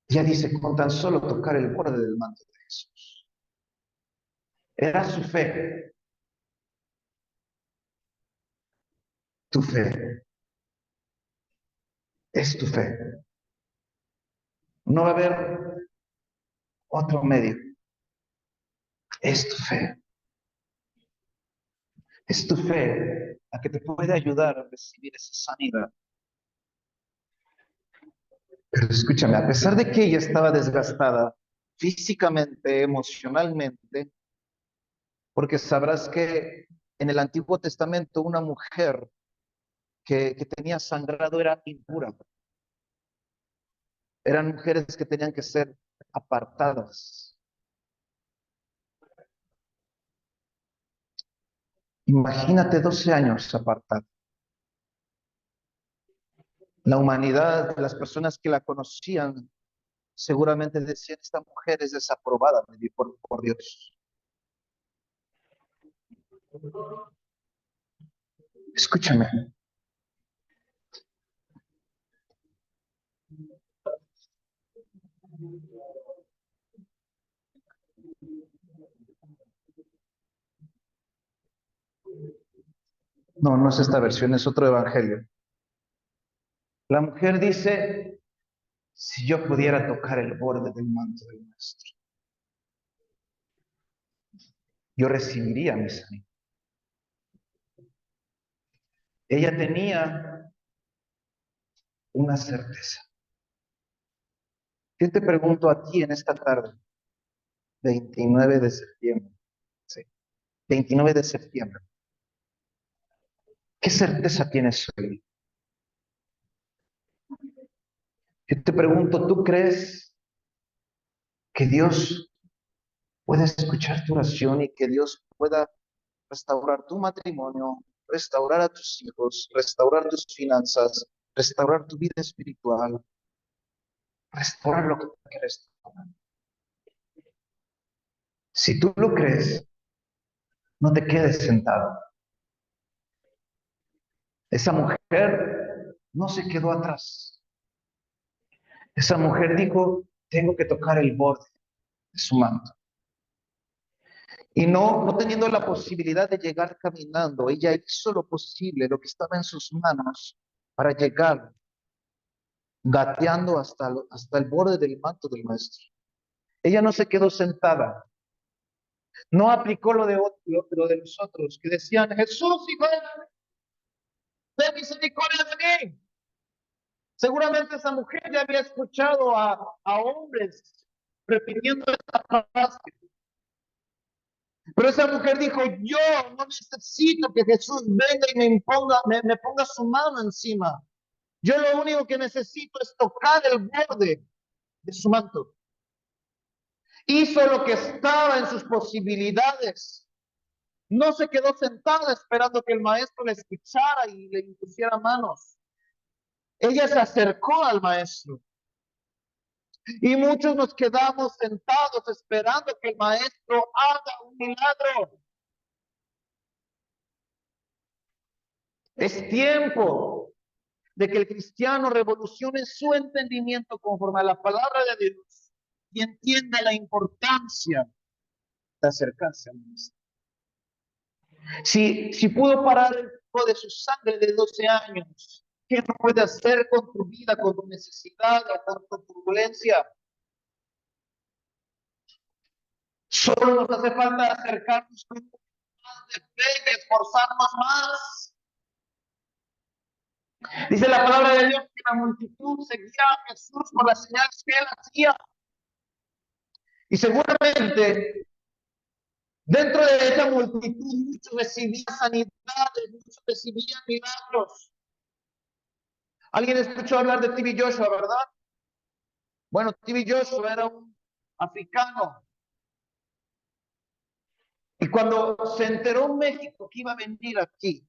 ya dice, con tan solo tocar el borde del manto de Jesús. Era su fe, tu fe, es tu fe. No va a haber otro medio, es tu fe. Es tu fe la que te puede ayudar a recibir esa sanidad. Pero escúchame, a pesar de que ella estaba desgastada físicamente, emocionalmente, porque sabrás que en el Antiguo Testamento una mujer que tenía sangrado era impura. Eran mujeres que tenían que ser apartadas. Imagínate 12 años apartada. La humanidad, las personas que la conocían, seguramente decían, esta mujer es desaprobada por Dios. Escúchame. No, no es esta versión, es otro evangelio. La mujer dice, si yo pudiera tocar el borde del manto del maestro, yo recibiría mi sanidad. Ella tenía una certeza. Yo te pregunto a ti en esta tarde, 29 de septiembre, sí, 29 de septiembre, ¿qué certeza tienes hoy? Yo te pregunto, ¿tú crees que Dios puede escuchar tu oración y que Dios pueda restaurar tu matrimonio, restaurar a tus hijos, restaurar tus finanzas, restaurar tu vida espiritual, restaurar lo que quieres restaurar? Si tú lo crees, no te quedes sentado. Esa mujer no se quedó atrás. Esa mujer dijo, tengo que tocar el borde de su manto. Y no teniendo la posibilidad de llegar caminando, ella hizo lo posible, lo que estaba en sus manos, para llegar gateando hasta el borde del manto del maestro. Ella no se quedó sentada, no aplicó lo de los otros que decían, Jesús, hijo de David, ten misericordia de mí. Seguramente esa mujer ya había escuchado a hombres repitiendo esta frase. Pero esa mujer dijo, yo no necesito que Jesús venga y me ponga su mano encima. Yo lo único que necesito es tocar el borde de su manto. Hizo lo que estaba en sus posibilidades. No se quedó sentada esperando que el maestro le escuchara y le impusiera manos. Ella se acercó al maestro. Y muchos nos quedamos sentados esperando que el maestro haga un milagro. Es tiempo de que el cristiano revolucione su entendimiento conforme a la palabra de Dios y entienda la importancia de acercarse al maestro. Si pudo parar el flujo de su sangre de 12 años, ¿qué no puede hacer con tu vida, con tu necesidad o con tu turbulencia? Solo nos hace falta acercarnos con un poco más de fe y esforzarnos más. Dice la palabra de Dios que la multitud seguía a Jesús por las señales que él hacía. Y seguramente dentro de esa multitud muchos recibían sanidades, muchos recibían milagros. ¿Alguien escuchó hablar de T.B. Joshua, verdad? Bueno, T.B. Joshua era un africano. Y cuando se enteró México que iba a venir aquí,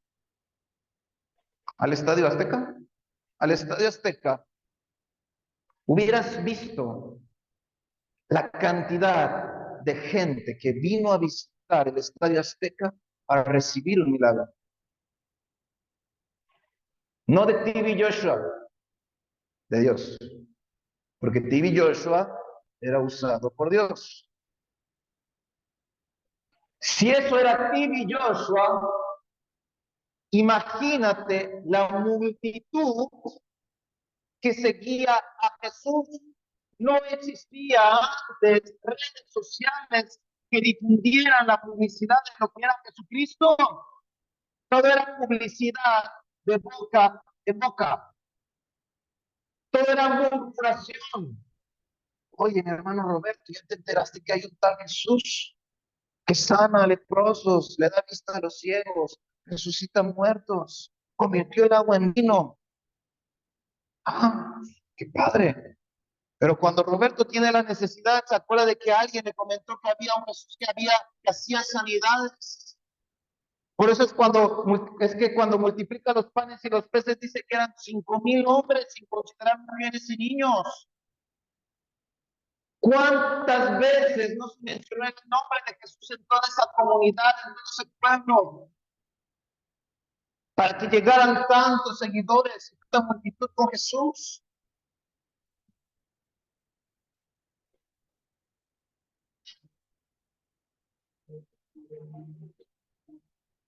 al Estadio Azteca, hubieras visto la cantidad de gente que vino a visitar el Estadio Azteca para recibir un milagro. No de T.B. Joshua, de Dios. Porque T.B. Joshua era usado por Dios. Si eso era T.B. Joshua, imagínate la multitud que seguía a Jesús. No existía antes redes sociales que difundieran la publicidad de lo que era Jesucristo. Todo era publicidad de boca en boca. Todo era murmuración. Oye, mi hermano Roberto, ¿ya te enteraste que hay un tal Jesús que sana a leprosos, le da vista a los ciegos, resucita muertos, convirtió el agua en vino? Ah, qué padre. Pero cuando Roberto tiene la necesidad, se acuerda de que alguien le comentó que había un Jesús que hacía sanidades. Por eso es que cuando multiplica los panes y los peces dice que eran 5,000 hombres sin considerar mujeres y niños. ¿Cuántas veces no se mencionó el nombre de Jesús en toda esa comunidad, en todo ese pueblo, para que llegaran tantos seguidores, tanta multitud con Jesús?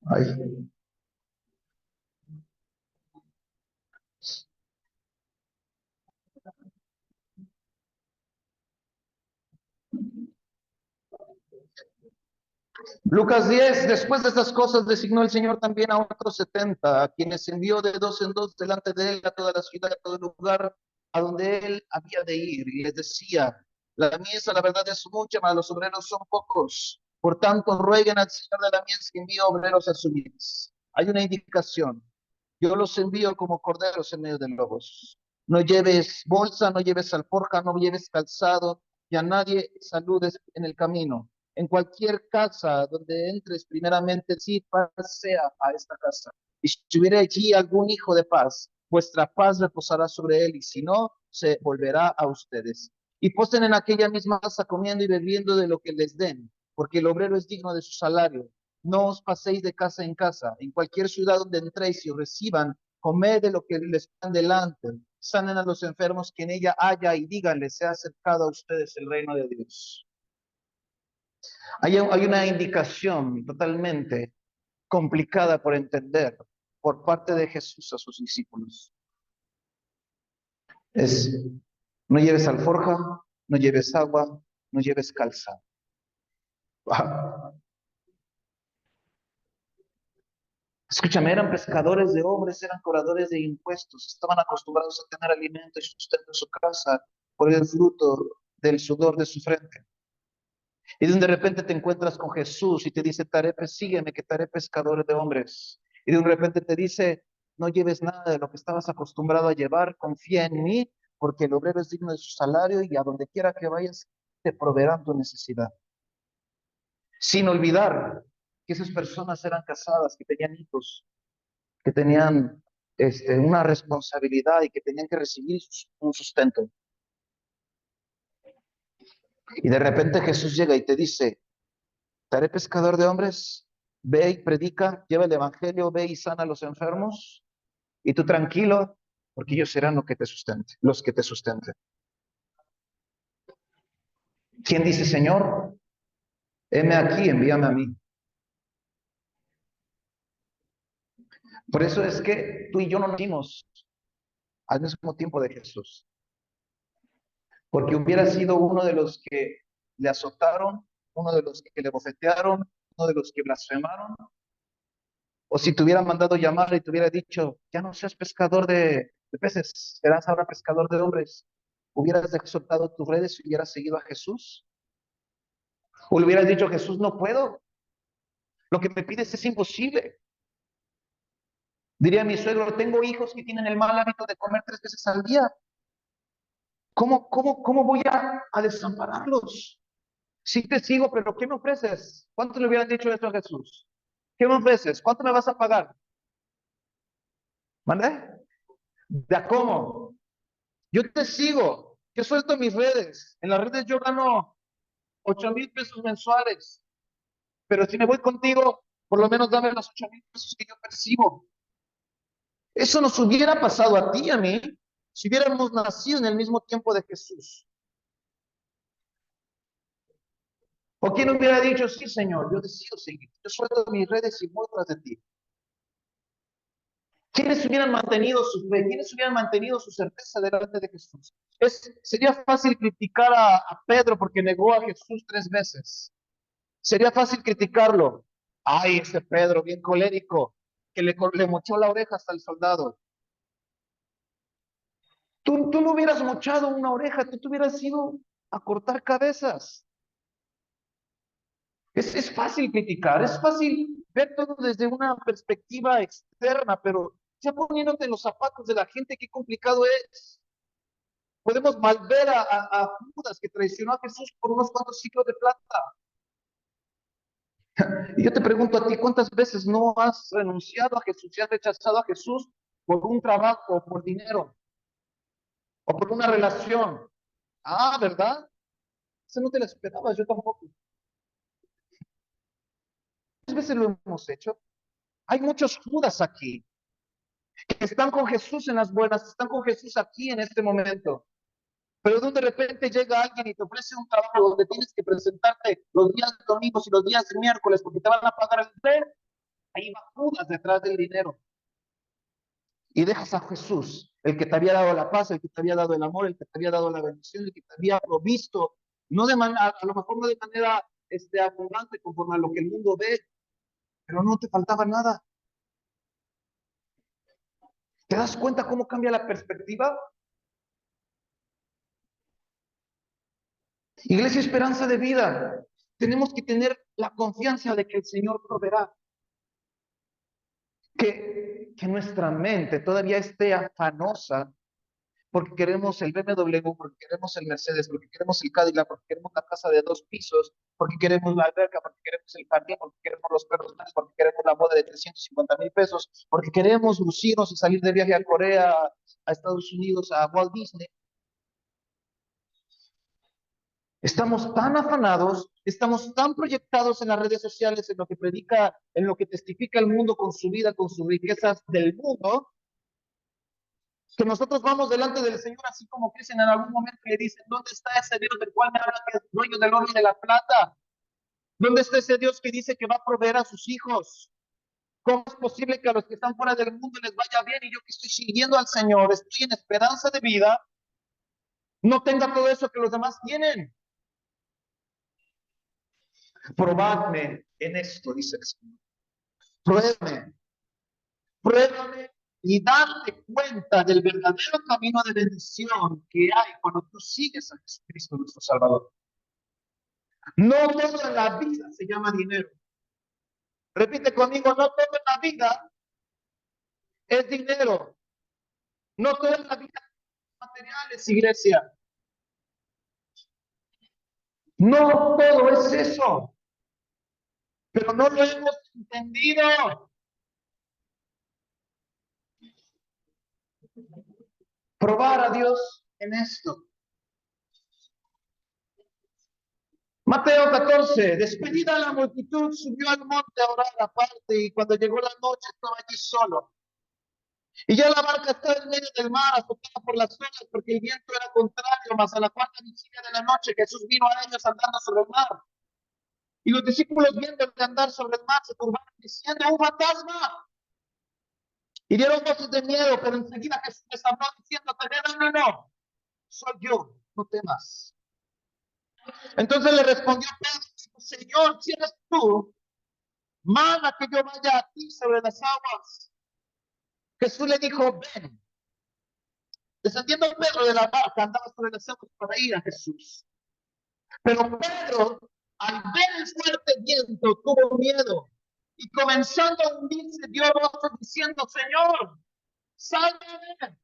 Ay. Lucas 10, después de estas cosas designó el Señor también a otros 70, a quienes envió de dos en dos delante de él a toda la ciudad, a todo lugar a donde él había de ir. Y les decía, la mies, la verdad es mucha, mas los obreros son pocos. Por tanto, rueguen al Señor de la mies que envíe obreros a su mies. Hay una indicación. Yo los envío como corderos en medio de lobos. No lleves bolsa, no lleves alforja, no lleves calzado, y a nadie saludes en el camino. En cualquier casa donde entres, primeramente, sí, paz sea a esta casa. Y si hubiera allí algún hijo de paz, vuestra paz reposará sobre él, y si no, se volverá a ustedes. Y posen en aquella misma casa comiendo y bebiendo de lo que les den, porque el obrero es digno de su salario. No os paséis de casa en casa. En cualquier ciudad donde entréis y os reciban, comed de lo que les dan delante. Sanen a los enfermos que en ella haya y díganle, se ha acercado a ustedes el reino de Dios. Hay una indicación totalmente complicada por entender por parte de Jesús a sus discípulos. Es, no lleves alforja, no lleves agua, no lleves calzado. Escúchame, eran pescadores de hombres, eran cobradores de impuestos, estaban acostumbrados a tener alimento y sustento en su casa por el fruto del sudor de su frente. Y de repente te encuentras con Jesús y te dice, Tarepe, sígueme, que te haré pescador de hombres. Y de repente te dice, no lleves nada de lo que estabas acostumbrado a llevar, confía en mí, porque el obrero es digno de su salario y a donde quiera que vayas, te proveerán tu necesidad. Sin olvidar que esas personas eran casadas, que tenían hijos, que tenían una responsabilidad y que tenían que recibir un sustento. Y de repente Jesús llega y te dice, te haré pescador de hombres, ve y predica, lleva el evangelio, ve y sana a los enfermos, y tú tranquilo, porque ellos serán los que te sustenten, los que te sustenten. ¿Quién dice, Señor? Heme aquí, envíame a mí. Por eso es que tú y yo no nacimos al mismo tiempo de Jesús, porque hubiera sido uno de los que le azotaron, uno de los que le bofetearon, uno de los que blasfemaron, o si te hubiera mandado llamar y te hubiera dicho, ya no seas pescador de peces, serás ahora pescador de hombres, hubieras soltado tus redes y hubieras seguido a Jesús, o le hubieras dicho, Jesús, no puedo, lo que me pides es imposible. Diría mi suegro, tengo hijos que tienen el mal hábito de comer 3 veces al día. ¿Cómo voy a desampararlos? Sí te sigo, pero ¿qué me ofreces? ¿Cuánto le hubieran dicho esto a Jesús? ¿Qué me ofreces? ¿Cuánto me vas a pagar? ¿Mande? ¿De cómo? Yo te sigo. Yo suelto mis redes. En las redes yo gano 8,000 pesos mensuales. Pero si me voy contigo, por lo menos dame los 8,000 pesos que yo percibo. Eso nos hubiera pasado a ti y a mí si hubiéramos nacido en el mismo tiempo de Jesús. ¿O quién hubiera dicho, sí, Señor, yo decido seguir? Yo suelto mis redes y voy tras de ti. ¿Quiénes hubieran mantenido su fe? ¿Quiénes hubieran mantenido su certeza delante de Jesús? Sería fácil criticar a Pedro porque negó a Jesús 3 veces. Sería fácil criticarlo. Ay, ese Pedro, bien colérico, que le mochó la oreja hasta el soldado. Tú no hubieras mochado una oreja, tú te hubieras ido a cortar cabezas. Es fácil criticar, es fácil ver todo desde una perspectiva externa, pero ya poniéndote en los zapatos de la gente, qué complicado es. Podemos mal ver a Judas que traicionó a Jesús por unos cuantos ciclos de plata. Y yo te pregunto a ti, ¿cuántas veces no has renunciado a Jesús y has rechazado a Jesús por un trabajo, por dinero o por una relación? Ah, ¿verdad? Eso no te la esperabas, yo tampoco. Muchas veces lo hemos hecho. Hay muchos Judas aquí que están con Jesús en las buenas, están con Jesús aquí en este momento. Pero de repente llega alguien y te ofrece un trabajo donde tienes que presentarte los días domingos y los días miércoles porque te van a pagar el tren. Ahí va Judas detrás del dinero. Y dejas a Jesús, el que te había dado la paz, el que te había dado el amor, el que te había dado la bendición, el que te había provisto, no de manera, a lo mejor no de manera abundante conforme a lo que el mundo ve, pero no te faltaba nada. ¿Te das cuenta cómo cambia la perspectiva? Iglesia Esperanza de Vida, tenemos que tener la confianza de que el Señor proveerá. Que nuestra mente todavía esté afanosa porque queremos el BMW, porque queremos el Mercedes, porque queremos el Cadillac, porque queremos la casa de 2 pisos, porque queremos la alberca, porque queremos el jardín, porque queremos los perros, porque queremos la boda de 350,000 pesos, porque queremos lucirnos y salir de viaje a Corea, a Estados Unidos, a Walt Disney. Estamos tan afanados, estamos tan proyectados en las redes sociales, en lo que predica, en lo que testifica el mundo con su vida, con sus riquezas del mundo, que nosotros vamos delante del Señor así como Cristo en algún momento le dicen, ¿dónde está ese Dios del cual me habla que es dueño del oro y de la plata? ¿Dónde está ese Dios que dice que va a proveer a sus hijos? ¿Cómo es posible que a los que están fuera del mundo les vaya bien y yo que estoy siguiendo al Señor, estoy en esperanza de vida, no tenga todo eso que los demás tienen? Probadme en esto, dice el Señor. Pruébame, pruébame y darte cuenta del verdadero camino de bendición que hay cuando tú sigues a Jesucristo nuestro Salvador. No todo en la vida se llama dinero. Repite conmigo, no todo en la vida es dinero. No todo en la vida es materiales, iglesia. No todo es eso. Pero no lo hemos entendido. Probar a Dios en esto. Mateo 14, despedida la multitud, subió al monte a orar aparte y cuando llegó la noche estaba allí solo. Y ya la barca estaba en medio del mar, azotada por las olas, porque el viento era contrario, mas a la cuarta vigilia de la noche Jesús vino a ellos andando sobre el mar. Y los discípulos viendo andar sobre el mar se turbaron diciendo, ¡un fantasma! Y dieron voces de miedo, pero enseguida Jesús les habló diciendo, no, soy yo, no temas. Entonces le respondió Pedro, Señor, si eres tú, manda que yo vaya a ti sobre las aguas. Jesús le dijo, ven. Descendiendo Pedro de la barca, andaba sobre las aguas para ir a Jesús. Pero Pedro, al ver el fuerte viento, tuvo miedo y comenzando a hundirse, dio voces diciendo, Señor, sálvame.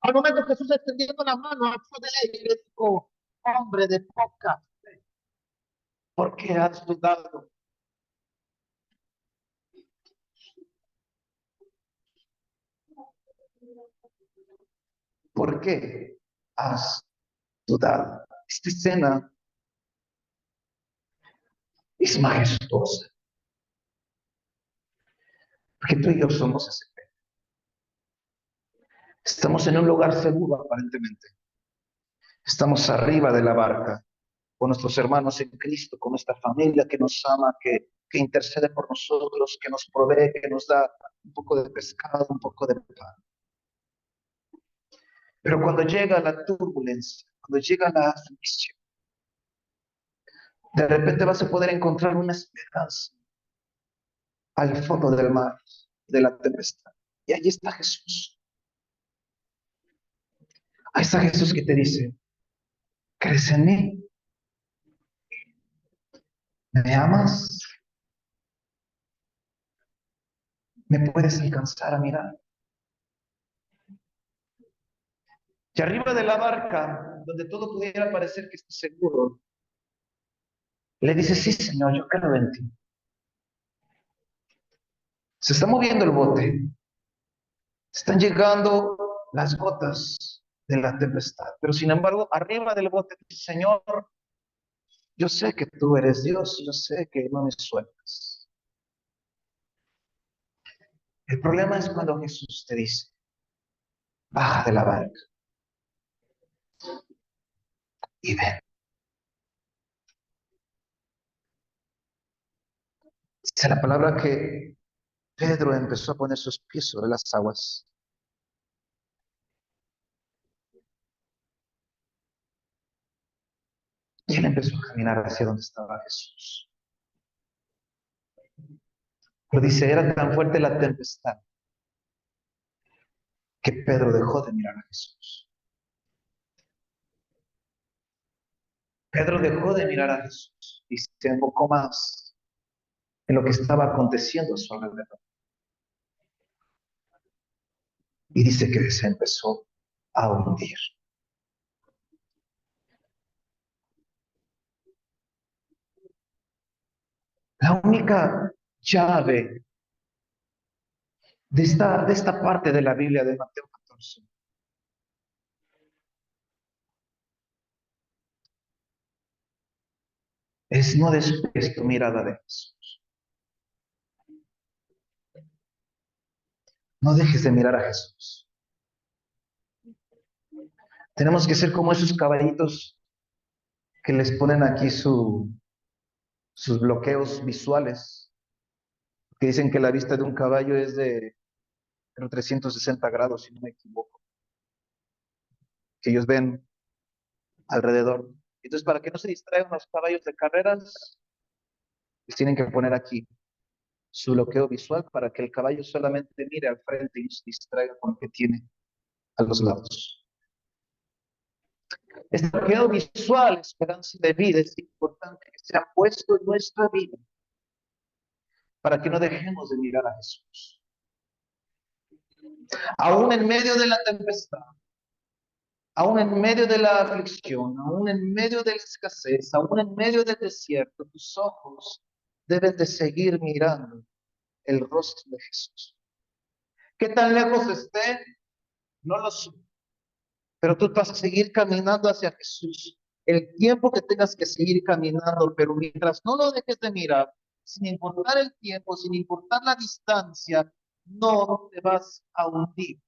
Al momento Jesús extendiendo la mano, alzó de él y le dijo, hombre de poca fe, ¿por qué has dudado? ¿Por qué has dudado? Esta escena es majestuosa, porque tú y yo somos ese fe. Estamos en un lugar seguro aparentemente. Estamos arriba de la barca, con nuestros hermanos en Cristo, con nuestra familia que nos ama, que intercede por nosotros, que nos provee, que nos da un poco de pescado, un poco de pan. Pero cuando llega la turbulencia, cuando llega la aflicción, de repente vas a poder encontrar una esperanza al fondo del mar, de la tempestad. Y ahí está Jesús. Ahí está Jesús que te dice, ¿crees en mí? ¿Me amas? ¿Me puedes alcanzar a mirar? Y arriba de la barca, donde todo pudiera parecer que está seguro, le dice, sí, Señor, yo creo en ti. Se está moviendo el bote. Están llegando las gotas de la tempestad. Pero sin embargo, arriba del bote dice, Señor, yo sé que tú eres Dios, yo sé que no me sueltas. El problema es cuando Jesús te dice, baja de la barca y ven. Dice la palabra que Pedro empezó a poner sus pies sobre las aguas. Y él empezó a caminar hacia donde estaba Jesús. Pero dice, era tan fuerte la tempestad que Pedro dejó de mirar a Jesús. Pedro dejó de mirar a Jesús y se enfocó más en lo que estaba aconteciendo a su alrededor. Y dice que se empezó a hundir. La única llave de esta parte de la Biblia de Mateo 14 es no despegues tu mirada de Jesús. No dejes de mirar a Jesús. Tenemos que ser como esos caballitos que les ponen aquí sus bloqueos visuales, que dicen que la vista de un caballo es de 360 grados, si no me equivoco, que ellos ven alrededor. Entonces, para que no se distraigan los caballos de carreras, les tienen que poner aquí su bloqueo visual para que el caballo solamente mire al frente y no se distraiga con lo que tiene a los lados. Este bloqueo visual, esperanza de vida, es importante que sea puesto en nuestra vida para que no dejemos de mirar a Jesús. Aún en medio de la tempestad, aún en medio de la aflicción, aún en medio de la escasez, aún en medio del desierto, tus ojos deben de seguir mirando el rostro de Jesús. ¿Qué tan lejos esté? No lo sé. Pero tú vas a seguir caminando hacia Jesús el tiempo que tengas que seguir caminando, pero mientras no lo dejes de mirar, sin importar el tiempo, sin importar la distancia, no te vas a hundir.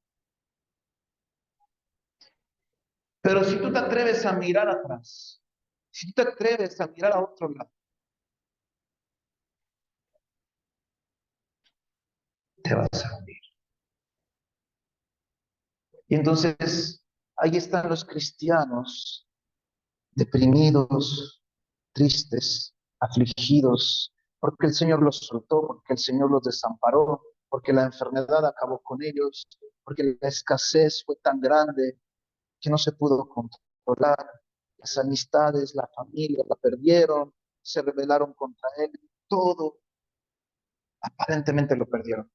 Pero si tú te atreves a mirar atrás, si tú te atreves a mirar a otro lado, te vas a hundir. Y entonces ahí están los cristianos deprimidos, tristes, afligidos, porque el Señor los soltó, porque el Señor los desamparó, porque la enfermedad acabó con ellos, porque la escasez fue tan grande que no se pudo controlar. Las amistades, la familia la perdieron, se rebelaron contra Él, todo aparentemente lo perdieron.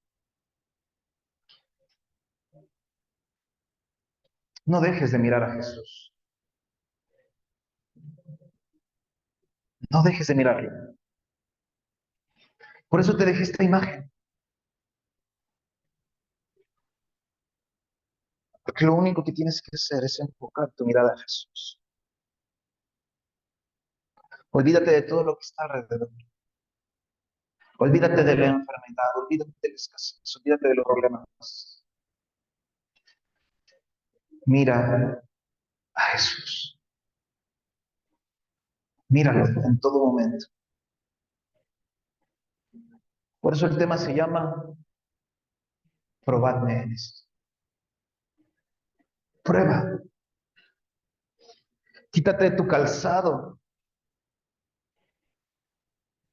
No dejes de mirar a Jesús. No dejes de mirarlo. Por eso te dejé esta imagen. Porque lo único que tienes que hacer es enfocar tu mirada a Jesús. Olvídate de todo lo que está alrededor. Olvídate de la enfermedad, olvídate de la escasez, olvídate de los problemas. Mira a Jesús. Míralo en todo momento. Por eso el tema se llama Probadme en esto. Prueba. Quítate de tu calzado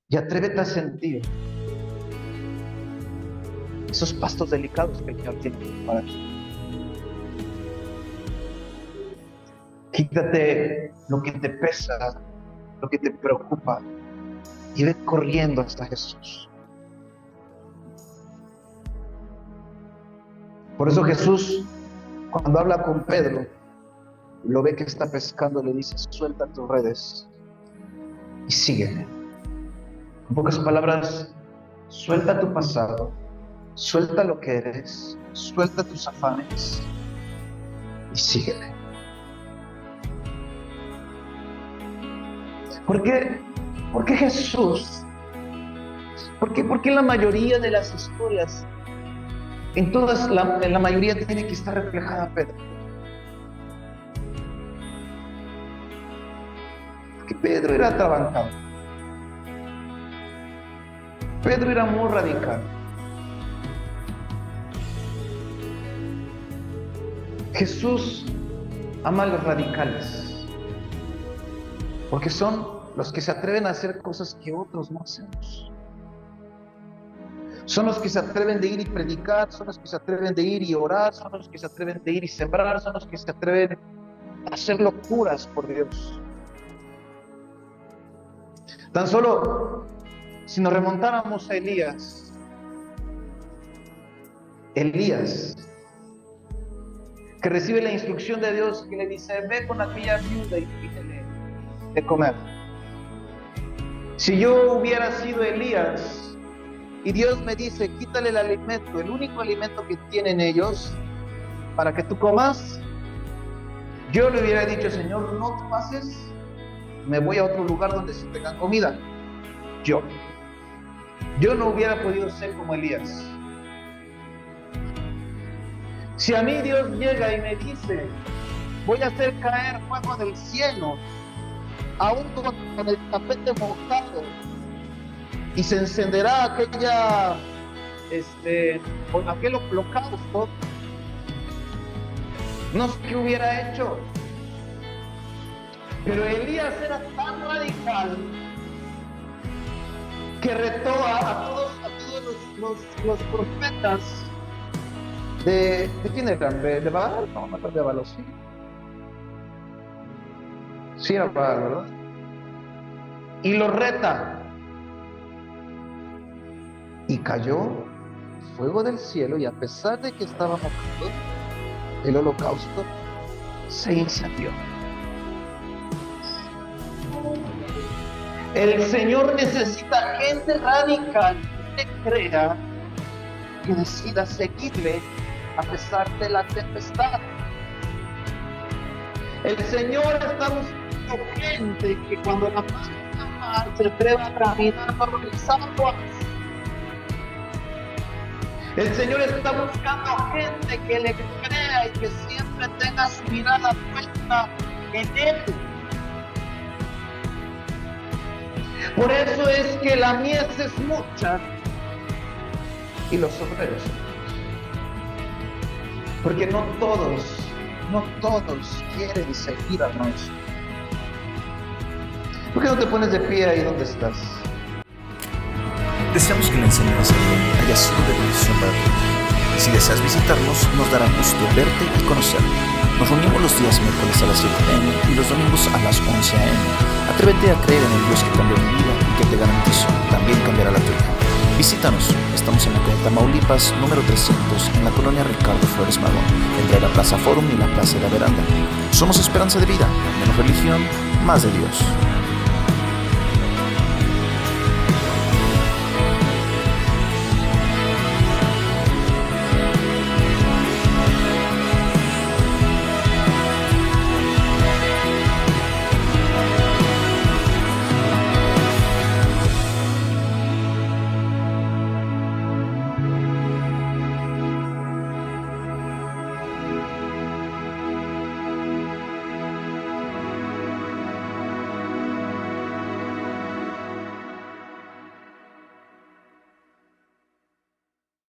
y atrévete a sentir esos pastos delicados que el Señor tiene para ti. Quítate lo que te pesa, lo que te preocupa y ve corriendo hasta Jesús. Por eso Jesús, cuando habla con Pedro, lo ve que está pescando, le dice, suelta tus redes y sígueme. En pocas palabras, suelta tu pasado, suelta lo que eres, suelta tus afanes y sígueme. ¿Por qué? ¿Por qué Jesús? ¿Por qué en la mayoría de las historias, en la mayoría tiene que estar reflejada Pedro? Porque Pedro era atrabancado. Pedro era muy radical. Jesús ama a los radicales, porque son los que se atreven a hacer cosas que otros no hacemos. Son los que se atreven de ir y predicar, son los que se atreven de ir y orar, son los que se atreven de ir y sembrar, son los que se atreven a hacer locuras por Dios. Tan solo si nos remontáramos a Elías, que recibe la instrucción de Dios, que le dice: ve con aquella viuda y pídele de comer. Si yo hubiera sido Elías y Dios me dice: quítale el alimento, el único alimento que tienen ellos, para que tú comas, yo le hubiera dicho: Señor, no te pases, me voy a otro lugar donde se tengan comida. Yo no hubiera podido ser como Elías. Si a mí Dios llega y me dice: voy a hacer caer fuego del cielo, aún con el tapete mojado, y se encenderá aquel holocausto, no sé qué hubiera hecho. Pero Elías era tan radical que retó a todos los profetas ¿de quién eran? ¿De Baal? No, no de Baal, sí. Sí era Baal, ¿verdad? Y lo reta. Y cayó fuego del cielo, y a pesar de que estaba mojado, el holocausto se incendió. El Señor necesita gente radical que crea, que decida seguirle a pesar de la tempestad. El Señor está buscando gente que cuando la mar se atreva a caminar por las aguas. El Señor está buscando gente que le crea y que siempre tenga su mirada puesta en Él. Por eso es que la mies es mucha y los obreros son muchos. Porque no todos quieren seguir a Dios. ¿Por qué no te pones de pie ahí donde estás? Deseamos que la enseñanza de hoy haya sido de bendición para ti. Si deseas visitarnos, nos dará gusto verte y conocerte. Nos reunimos los días miércoles a las 7 p.m. y los domingos a las 11 a.m. Atrévete a creer en el Dios que cambió mi vida y que te garantizo también cambiará la tuya. Visítanos, estamos en la calle Tamaulipas, número 300, en la colonia Ricardo Flores Magón, entre la Plaza Forum y la Plaza de la Veranda. Somos Esperanza de Vida, menos religión, más de Dios.